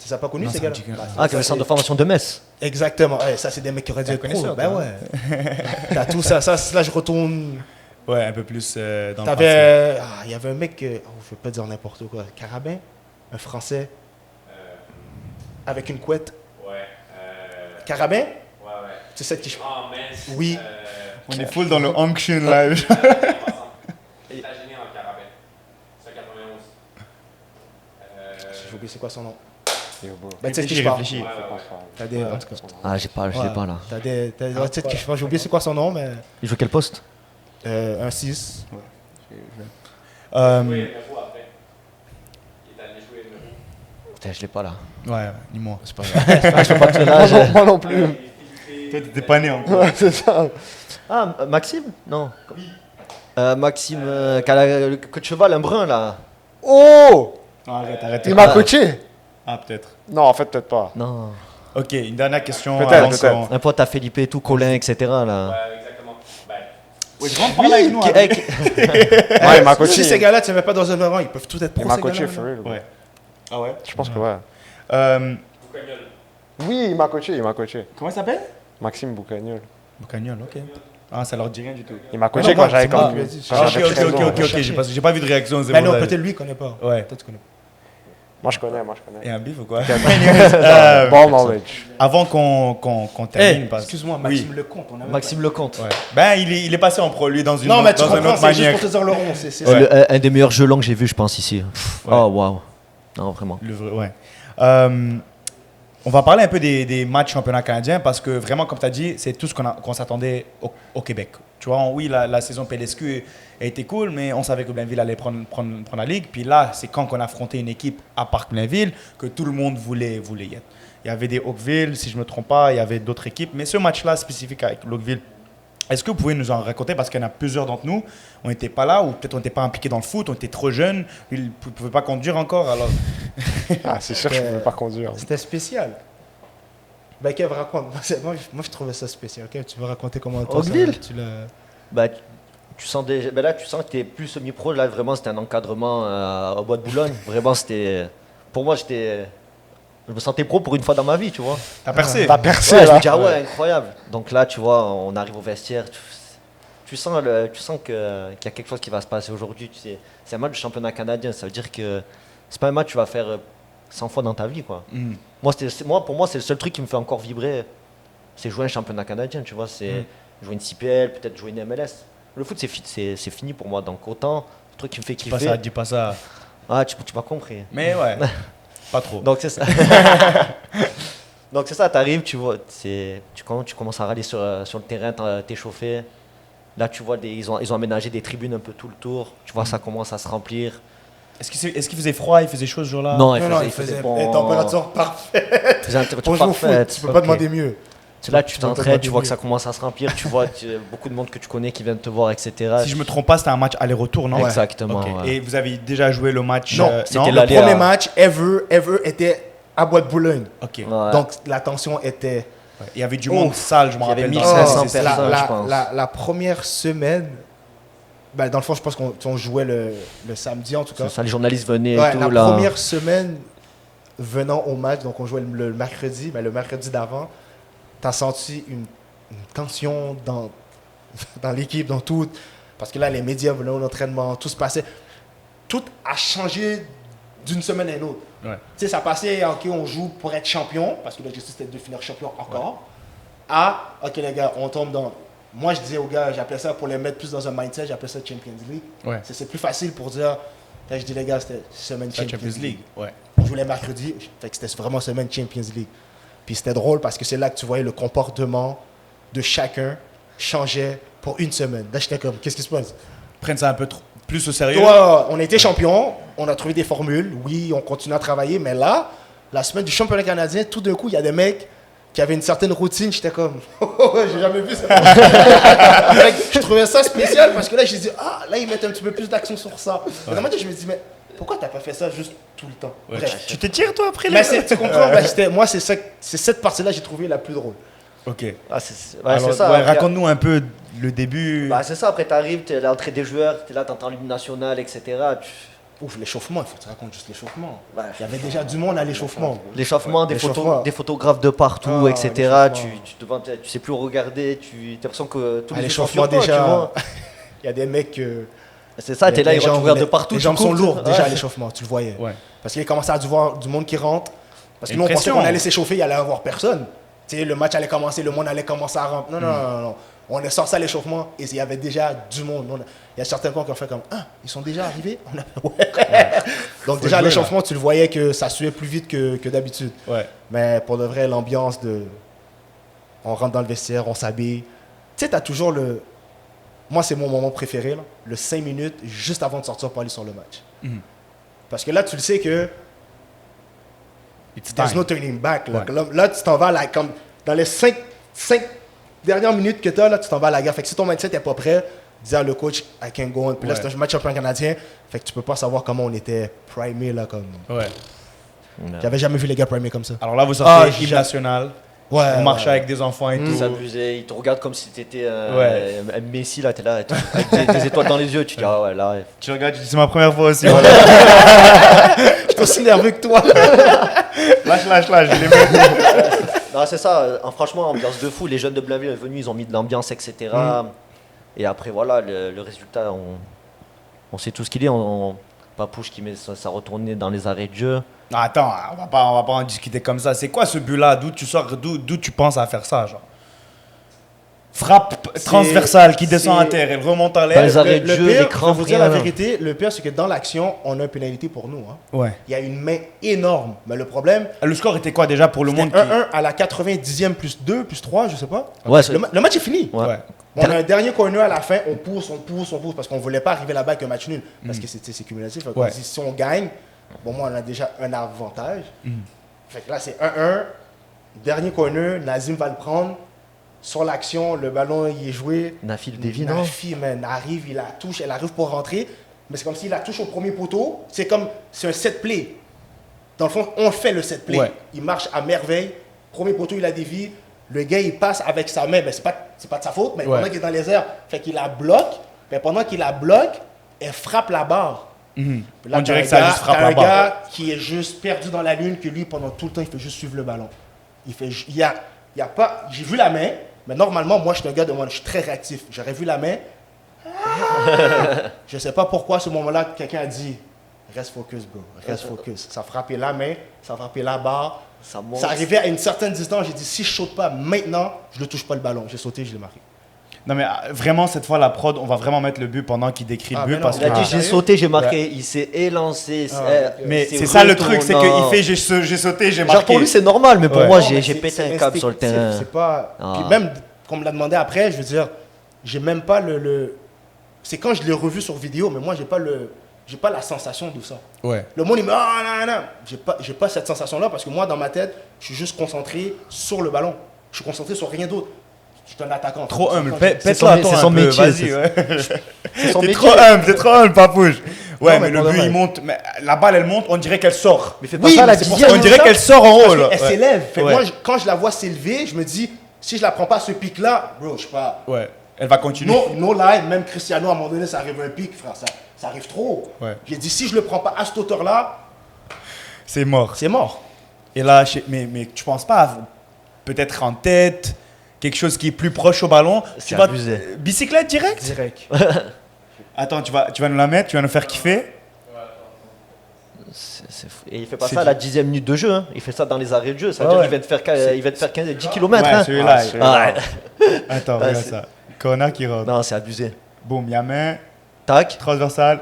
Tu les as pas connus, Non, ces ça me gars-là? dit que- Ah, qui avait le centre de formation de Metz. Exactement, ouais, ça c'est des mecs qui auraient dû T'as être connu pro. ça, Ben toi, ouais. T'as tout ça, là je retourne. Ouais, un peu plus dans le passé. Il y avait un mec, je ne vais pas dire n'importe quoi, Carabin, un Français, avec une couette. Ouais. Carabin, Ouais. c'est celle qui... Oh, mince. Oui. On est full dans le Unction live. États-Unis en carabin. 191. J'ai oublié c'est quoi son nom. Yo, bro. Ben, tu sais ce que je parle. Réfléchis. T'as des... En tout cas. Ah, je l'ai pas là. T'as des... tu sais ce que je parle. J'ai oublié c'est quoi son nom, mais... Il joue quel poste? Un 6. Euh, Oui, le fois après. Il est allé jouer le numéro. Putain, je l'ai pas là. ouais, dis-moi. C'est pas grave. Ah, je peux pas te là. Moi non plus. Toi, t'étais pas né encore. Ouais, c'est ça. Ah, Maxime? Non. Maxime, qui a le queue de cheval, un brun là. Oh! Arrête. Il m'a coaché? Ah, peut-être. Non, en fait, peut-être pas. Non. Ok, une dernière question. Peut-être, avant peut-être. qu'on- Un pote à Felipe et tout, Colin, etc. là. Ouais, exactement. Ben, Ouais, je rentre par là avec nous. hein. Ouais, il m'a Si coaché. ces gars-là, tu ne mets pas dans un rang, ils peuvent tout être Il pro, m'a ces coaché, gars-là, for là. real. bro. Ouais. Ah ouais. Je pense que ouais. Boucagnol. Oui, il m'a coaché. Comment il s'appelle? Maxime Boucagnol. Boucagnol, ok. Ah, ça leur dit rien du tout. Il m'a Ah coaché non, quand moi, j'avais c'est moi comme. qui lui ai dit. quand Ah, j'avais ok, 13 ans. ok. J'ai pas vu de réaction. c'est Ben bon, non, là. peut-être lui, il connaît pas. Ouais. Peut-être tu connais pas. Moi, je connais. Et un bif ou quoi? Ball knowledge. Avant qu'on termine, parce- Excuse-moi, Oui. Maxime Lecomte. On a même Maxime Lecomte. Ouais. Ben, il est passé en pro, lui, dans une, pas- Non, mais tu dans une comprends, autre c'est juste manière. pour te dire le rond. C'est C'est Ouais. un des meilleurs jeux longs que j'ai vu, je pense, ici. Ouais. Oh, waouh. Non, vraiment. Le vrai, ouais. On va parler un peu des matchs championnat canadien parce que vraiment, comme tu as dit, c'est tout ce qu'on s'attendait au Québec. Tu vois, oui, la saison PLSQ a été cool, mais on savait que Blainville allait prendre la ligue. Puis là, c'est quand on a affronté une équipe à Parc Blainville que tout le monde voulait y être. Il y avait des Oakville, si je ne me trompe pas, il y avait d'autres équipes. Mais ce match-là, spécifique avec l'Oakville, est-ce que vous pouvez nous en raconter? Parce qu'il y en a plusieurs d'entre nous, on n'était pas là, ou peut-être on n'était pas impliqués dans le foot, on était trop jeunes, ils ne pouvaient pas conduire encore. Alors, Ah, c'est sûr que je ne pouvais pas conduire. C'était spécial. Ben, Kev, raconte. Moi, je trouvais ça spécial. Kev, tu veux raconter comment toi, Oakville tu l'as... Bah, tu sens déjà, bah là, tu sens que tu es plus semi-pro. Là, vraiment, c'était un encadrement au Bois de Boulogne. Vraiment, c'était. Pour moi, je me sentais pro pour une fois dans ma vie, tu vois. t'as percé. T'as percé, Ouais, je là. me dis, ah ouais, incroyable. Donc là, tu vois, on arrive au vestiaire. Tu sens qu'il y a quelque chose qui va se passer aujourd'hui. Tu sais, c'est un match de championnat canadien. Ça veut dire que c'est pas un match que tu vas faire 100 fois dans ta vie, quoi. Mm. Pour moi, c'est le seul truc qui me fait encore vibrer. C'est jouer un championnat canadien, tu vois. C'est jouer une CPL, peut-être jouer une MLS. Le foot, c'est fini pour moi. Donc autant, le truc qui me fait Dis pas kiffer. ça, dis pas ça. Ah, tu m'as compris. Mais ouais, pas trop. Donc c'est ça. Donc c'est ça, t'arrives, tu vois, tu commences à râler sur le terrain, t'es chauffé. Là, tu vois, ils ont aménagé des tribunes un peu tout le tour. Tu vois, ça commence à se remplir. Est-ce qu'il faisait froid, il faisait chaud ce jour-là? Non, il faisait bon. une température parfaite. Il faisait une température Pour jouer au foot, parfaite. tu peux pas Ok. demander mieux. Là, tu peux pas t'entraînes, demander tu vois que mieux. ça commence à se remplir. Tu vois beaucoup de monde que tu connais qui viennent te voir, etc. Si je me trompe pas, c'était un match aller-retour, non? Exactement. Ok. ouais. Et vous avez déjà joué le match? Non, c'était le l'aller premier à- match ever était à Bois de Boulogne. Ok. Ouais. Donc, la tension était... Ouais. Il y avait du monde sale, je me Il y avait rappelle. 1500 c'est ça. personnes. je pense. La première semaine, ben, dans le fond, je pense qu'on jouait le samedi en tout cas. C'est ça, les journalistes venaient Ouais, et tout. la là. première semaine venant au match, donc on jouait le mercredi, ben, le mercredi d'avant, t'as senti une tension dans l'équipe, dans tout. Parce que là, les médias venaient au entraînement, tout se passait. Tout a changé d'une semaine à une autre. Ouais. Tu sais, ça passait, ok, on joue pour être champion, parce que l'objectif c'était de finir champion encore, à, ok les gars, on tombe dans... Moi, je disais aux gars, j'appelais ça pour les mettre plus dans un mindset, j'appelais ça Champions League. Ouais. C'est plus facile pour dire, là, je dis les gars, c'était semaine C'est la Champions, League. Ouais. On jouait les mercredis, fait que c'était vraiment semaine Champions League. Puis c'était drôle parce que c'est là que tu voyais le comportement de chacun changer pour une semaine. Là, j'étais comme, qu'est-ce qui se passe? Prennent ça un peu plus au sérieux. Toi, on était champion, on a trouvé des formules, oui, on continue à travailler, mais là, la semaine du championnat canadien, tout d'un coup, il y a des mecs qui avaient une certaine routine, j'étais comme, j'ai jamais vu ça. Fait que je trouvais ça spécial parce que là, je dit, ah, là, ils mettent un petit peu plus d'action sur ça. Et dans ma tête, je me dis, mais pourquoi t'as pas fait ça juste tout le temps? Ouais. Bref. Tu te tires, toi, après Mais tu comprends, moi, c'est cette partie-là que j'ai trouvé la plus drôle. Ok. Ah, ouais, Alors, c'est ça. ouais, Après- raconte-nous un peu le début. Bah, c'est ça, après t'arrives, t'es à l'entrée des joueurs, t'es là, t'entends l'hymne national, etc. Ouf, l'échauffement, il faut que tu racontes juste l'échauffement. Ouais. Il y avait déjà du monde à l'échauffement. L'échauffement, L'échauffement. des photographes de partout, Ah, etc. l'échauffement. Tu sais plus où regarder, tu as l'impression que tous À les yeux sont l'échauffement sur toi, déjà. tu vois. Il y a des mecs que. C'est ça, t'es là, ils regardent de partout. Les tu jambes sont cours, lourdes ouais. déjà à l'échauffement, tu le voyais. Ouais. Parce qu'il commençait à voir du monde qui rentre. Parce que Une nous, on pensait pression. qu'on allait s'échauffer, il y allait avoir personne. Tu sais, le match allait commencer, le monde allait commencer à rentrer. Non. On est sorti à l'échauffement et il y avait déjà du monde. Il y a certains coins qui ont fait comme ah, ils sont déjà arrivés. Ouais. Donc, déjà à jouer, l'échauffement, tu le voyais que ça suait plus vite que d'habitude. Ouais. Mais pour de vrai, l'ambiance de. On rentre dans le vestiaire, on s'habille. Tu sais, t'as toujours le. Moi, c'est mon moment préféré, là, le 5 minutes juste avant de sortir pour aller sur le match. Mhm. Parce que là, tu le sais que. It's There's time. no turning back. Là, Ouais. là tu t'en vas là, comme dans les 5 dernières minutes que tu as, là, tu t'en vas à la guerre. Fait que si ton mindset n'est pas prêt, dis à le coach, I can't go on. Puis là, Ouais. c'est un match champion canadien. Fait que tu peux pas savoir comment on était primé là. Comme. Ouais. J'avais jamais vu les gars primés comme ça. Alors là, vous sortez Ah, hymne j'ai- national. Ouais. Vous marchez ouais. avec des enfants et tout. S'amuser, ils te regardent comme si t'étais Ouais. un Messi, là, t'es là, avec des étoiles dans les yeux, tu dis, ah ouais, là, ouais. Tu regardes, tu dis, c'est ma première fois aussi. Voilà. Je suis aussi nerveux que toi. lâche, je les mets. Non, c'est ça, franchement, ambiance de fou, les jeunes de Blainville sont venus, ils ont mis de l'ambiance, etc. Et après, voilà, le résultat, on sait tout ce qu'il est. Papouche qui met sa retournée dans les arrêts de jeu. Attends, on va pas en discuter comme ça. C'est quoi ce but-là? D'où tu sors, d'où tu penses à faire ça, genre? Frappe transversale qui descend à terre, elle remonte en Dans l'air. les arrêts de Le jeu, pire, les je crampes, vais vous dire la rien. vérité, le pire, c'est que dans l'action, on a une pénalité pour nous. Hein. Ouais. Il y a une main énorme. Mais le problème, Le score était quoi déjà pour le monde c'était 1-1 à la 90e plus 2, plus 3, je sais pas. Ouais, c'est- Le match est fini. Ouais. Ouais. Bon, on a un dernier corner à la fin, on pousse, parce qu'on voulait pas arriver là-bas avec un match nul. Parce que c'est cumulatif. Fait qu'on Ouais. dit, si on gagne, bon, moi, on a déjà un avantage. Mm. Fait que là, c'est 1-1. Dernier corner, Nazim va le prendre. Sur l'action, le ballon, il est joué. Nafi le dévie, non? Nafi, man, arrive, il la touche, elle arrive pour rentrer. Mais c'est comme s'il la touche au premier poteau. C'est un set play. Dans le fond, on fait le set play. Ouais. Il marche à merveille. Premier poteau, il a dévié. Le gars, il passe avec sa main. Ben, c'est pas de sa faute, mais Ouais. pendant qu'il est dans les airs, fait qu'il la bloque. Mais pendant qu'il la bloque, elle frappe la barre. Mhm. Là, On dirait t'as que ça un juste gars- frappe t'as la un barre. gars qui est juste perdu dans la lune, que lui, pendant tout le temps, il fait juste suivre le ballon. Il y a pas... J'ai vu la main, mais normalement, moi, je suis un gars je suis très réactif. J'aurais vu la main. Je sais pas pourquoi, à ce moment-là, quelqu'un a dit reste focus, bro. Reste focus. Ça frappait la main, ça frappait la barre. Ça monte. Ça arrivait à une certaine distance. J'ai dit si je saute pas maintenant, je ne touche pas le ballon. J'ai sauté, je l'ai marqué. Non mais vraiment cette fois la prod, on va vraiment mettre le but pendant qu'il décrit Ah, le but mais non, parce Il a que dit, Ah, j'ai sérieux? sauté, j'ai marqué. Il s'est élancé. mais s'est c'est ça le truc, c'est retournant. qu'il fait j'ai sauté, j'ai Genre marqué. pour lui c'est normal, mais pour Ouais. moi Non, mais j'ai c'est- pété c'est un câble sur le instinctif, terrain. C'est pas. Ah. Puis même, qu'on me l'a demandé après, je veux dire, j'ai même pas le. C'est quand je l'ai revu sur vidéo, mais moi, j'ai pas la sensation de ça. Ouais. Le monde, il me dit, ah, non, non. J'ai pas cette sensation-là parce que moi, dans ma tête, je suis juste concentré sur le ballon. Je suis concentré sur rien d'autre. Je suis un attaquant. Trop humble, C'est pète-la son- toi c'est un son peu, métier, vas-y, c'est- ouais. C'est son T'es métier. trop humble, papouche. Ouais, Non, mais mais le pour de but vrai. il monte, mais la balle elle monte, on dirait qu'elle sort. Mais fais pas Oui, ça à la mais c'est pour ça 10e. On dirait qu'elle sort en haut Parce là. qu'elle Ouais. s'élève. Fait que Ouais. moi, quand je la vois s'élever, je me dis, si je la prends pas à ce pic-là, bro, je sais pas. Ouais, elle va continuer. No lie, même Cristiano, à un moment donné, ça arrive à un pic, frère. Ça arrive trop. Ouais. J'ai dit, si je le prends pas à cette hauteur-là, C'est mort. c'est mort. Et là, mais tu penses pas à peut-être en tête, quelque chose qui est plus proche au ballon. C'est Tu vas abusé. bicyclette direct. Direct. Attends, tu vas nous la mettre, tu vas nous faire kiffer. C'est fou. Et il fait pas C'est ça à la du- 10e minute de jeu. Hein. Il fait ça dans les arrêts de jeu. Ça veut Ouais, dire ouais. qu'il va te faire 10 km. Ouais, hein. celui-là. Ah, celui-là. Ouais. Attends, Ouais, regarde c'est- ça. Kona qui rentre. Non, c'est abusé. Boum, il y a main, Tac. transversale.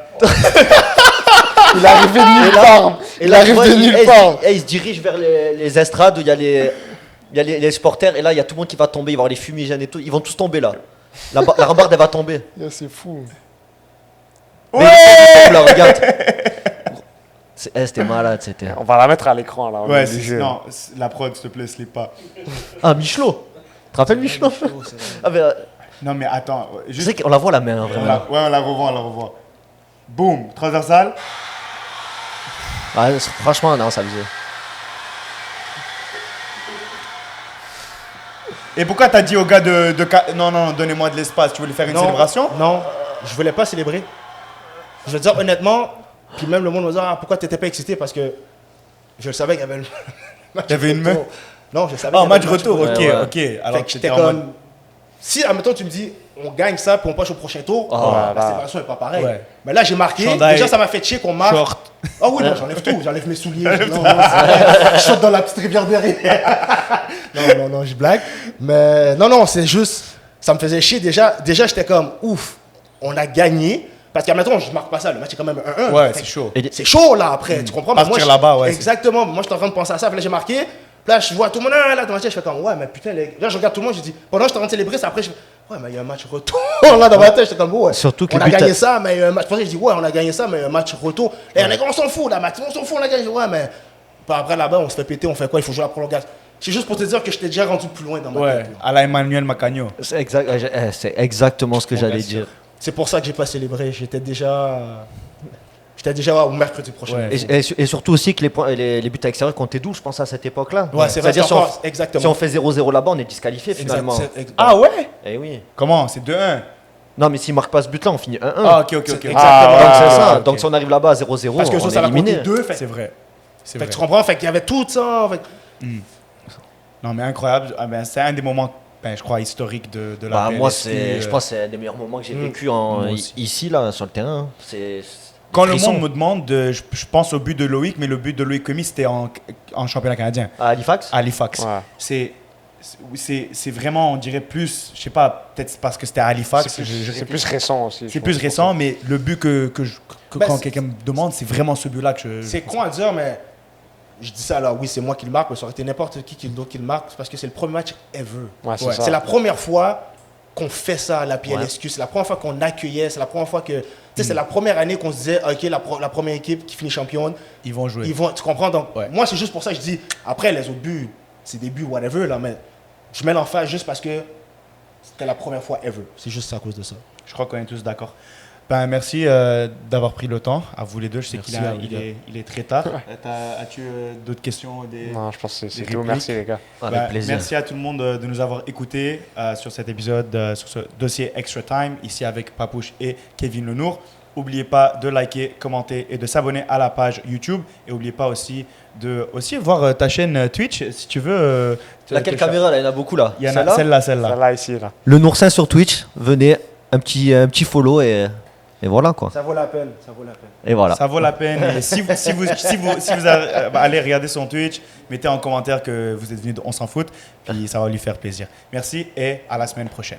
Il est arrivé de nulle part. Il là, arrive tu vois, de nulle part. il se dirige vers les estrades où il y a les supporters. Et là, il y a tout le monde qui va tomber. Il va y avoir les fumigènes et tout. Ils vont tous tomber là. La rambarde, elle va tomber. Yeah, c'est fou. Mais il tombe, là, regarde. C'était malade, c'était. On va la mettre à l'écran là. on est Ouais, obligé. non, la prod, s'il te plaît, slip pas. Ah, Michelot. Tu te rappelles Michelot? Ah, mais, Non, mais attends, je juste. sais qu'on la voit la main, hein, On vraiment. la, ouais, on la revoit. Boum, transversale. Ah, franchement, non, ça faisait. Et pourquoi t'as dit au gars non, donnez-moi de l'espace, tu voulais faire une célébration? Non, je voulais pas célébrer. Je veux dire honnêtement, puis même le monde me dit ah, pourquoi t'étais pas excité parce que je le savais qu'il y avait le match Il y avait une retour. main? Non, je savais. Ah, qu'il y avait match le retour, Ouais, ok, ouais. ok. Fait Alors que que j'étais t'étais en mode. comme Si, admettons, tu me dis, on gagne ça, puis on passe au prochain tour, Ah, la célébration n'est pas pareille. Ouais. Mais là, j'ai marqué. Chandail, Déjà, ça m'a fait chier qu'on marque. Short. Ah oui, non, j'enlève tout. J'enlève mes souliers. Je saute dans la petite rivière derrière. non, je blague. Mais non, c'est juste, ça me faisait chier. Déjà, j'étais comme, ouf, on a gagné. Parce qu'admettons, je marque pas ça. Le match est quand même 1-1. Ouais, Fait c'est que chaud. C'est chaud, là, après. Tu comprends? Mais Partir moi, là-bas, ouais, Exactement. Moi, j'étais en train de penser à ça. Puis là, j'ai marqué. Puis là, je vois tout le monde là dans ma tête. Je fais comme, ouais, mais putain, là, je regarde tout le monde. Je dis, pendant que je suis en train de célébrer, c'est après, je fais, ouais, mais il y a un match retour. Là, dans ma tête, j'étais comme, ouais. Surtout que on le a but gagné a- ça, mais un match. Je dis, ouais, on a gagné ça, mais un match retour. Et les gars, on s'en fout, là, on s'en fout, on a gagné. Ouais, mais puis après, là-bas, on se fait péter. On fait quoi? Il faut jouer la prolongation. C'est juste pour te dire que j'étais déjà rendu plus loin dans ma Ouais, tête. là. à la Emmanuel Macagno. C'est exactement ce que j'allais dire. C'est pour ça que j'ai pas célébré. J'étais déjà au mercredi prochain. Ouais. Et surtout aussi que les buts à l'extérieur comptaient double, je pense, à cette époque-là. Ouais, c'est vrai. C'est-à-dire, Exactement. si on fait 0-0 là-bas, on est disqualifié finalement. Ah ouais? Eh oui. Comment? C'est 2-1. Non, mais s'il marque pas ce but-là, on finit 1-1. Ah, ok. Exactement. Donc c'est ça. ok. Donc si on arrive là-bas à 0-0, Parce que on ça, est ça va compter éliminé. 2. Fait C'est vrai. C'est que vrai. tu comprends? Fait qu'il y avait tout ça. Fait que- Non, mais incroyable. Ah, ben, c'est un des moments, je crois, historiques de la Bah, moi, PLSQ, je pense que c'est un des meilleurs moments que j'ai vécu Moi aussi. ici, là, sur le terrain. C'est Quand le frisson. monde me demande, je pense au but de Loïc, mais le but de Loïc Comi, c'était en championnat canadien, À Halifax à Halifax. Ouais. C'est vraiment, on dirait plus, je sais pas, peut-être parce que c'était à Halifax. C'est plus récent aussi. C'est plus récent, mais le but que Ben, quand c'est- quelqu'un me demande, c'est vraiment ce but-là que je. C'est con à dire, mais je dis ça là, oui, c'est moi qui le marque, mais ça aurait été n'importe qui d'autre qui le marque, parce que c'est le premier match ever. Ouais, c'est Ouais. ça. C'est la première fois qu'on fait ça à la PLSQ, c'est la première fois qu'on accueillait, c'est la première fois que. Tu sais, c'est la première année qu'on se disait, OK, la première équipe qui finit championne, Ils vont jouer. ils vont. Tu comprends? Donc, Ouais. moi, c'est juste pour ça que je dis, après, les autres buts, c'est des buts, whatever, là, mais je mets l'emphase juste parce que c'était la première fois ever. C'est juste à cause de ça. Je crois qu'on est tous d'accord. Ben, merci d'avoir pris le temps, à vous les deux. Je sais Merci qu'il à vous deux. il est très tard. As-tu d'autres questions Non, je pense que c'est Des tout. répliques. Merci, les gars. Avec Ben, plaisir. Merci à tout le monde de nous avoir écoutés sur cet épisode, sur ce dossier Extra Time, ici avec Papouche et Kevin Lenour. N'oubliez pas de liker, commenter et de s'abonner à la page YouTube. Et n'oubliez pas aussi de voir ta chaîne Twitch si tu veux. Laquelle caméra là? Il y en a beaucoup là. Il y en a celle-là. Celle-là, ici, là. Le Noursin sur Twitch, venez, un petit follow et voilà quoi. Ça vaut la peine, ça vaut la peine. Et voilà. Ça vaut la peine. Et si vous allez regarder son Twitch, mettez en commentaire que vous êtes venu de On s'en fout. Puis ça va lui faire plaisir. Merci et à la semaine prochaine.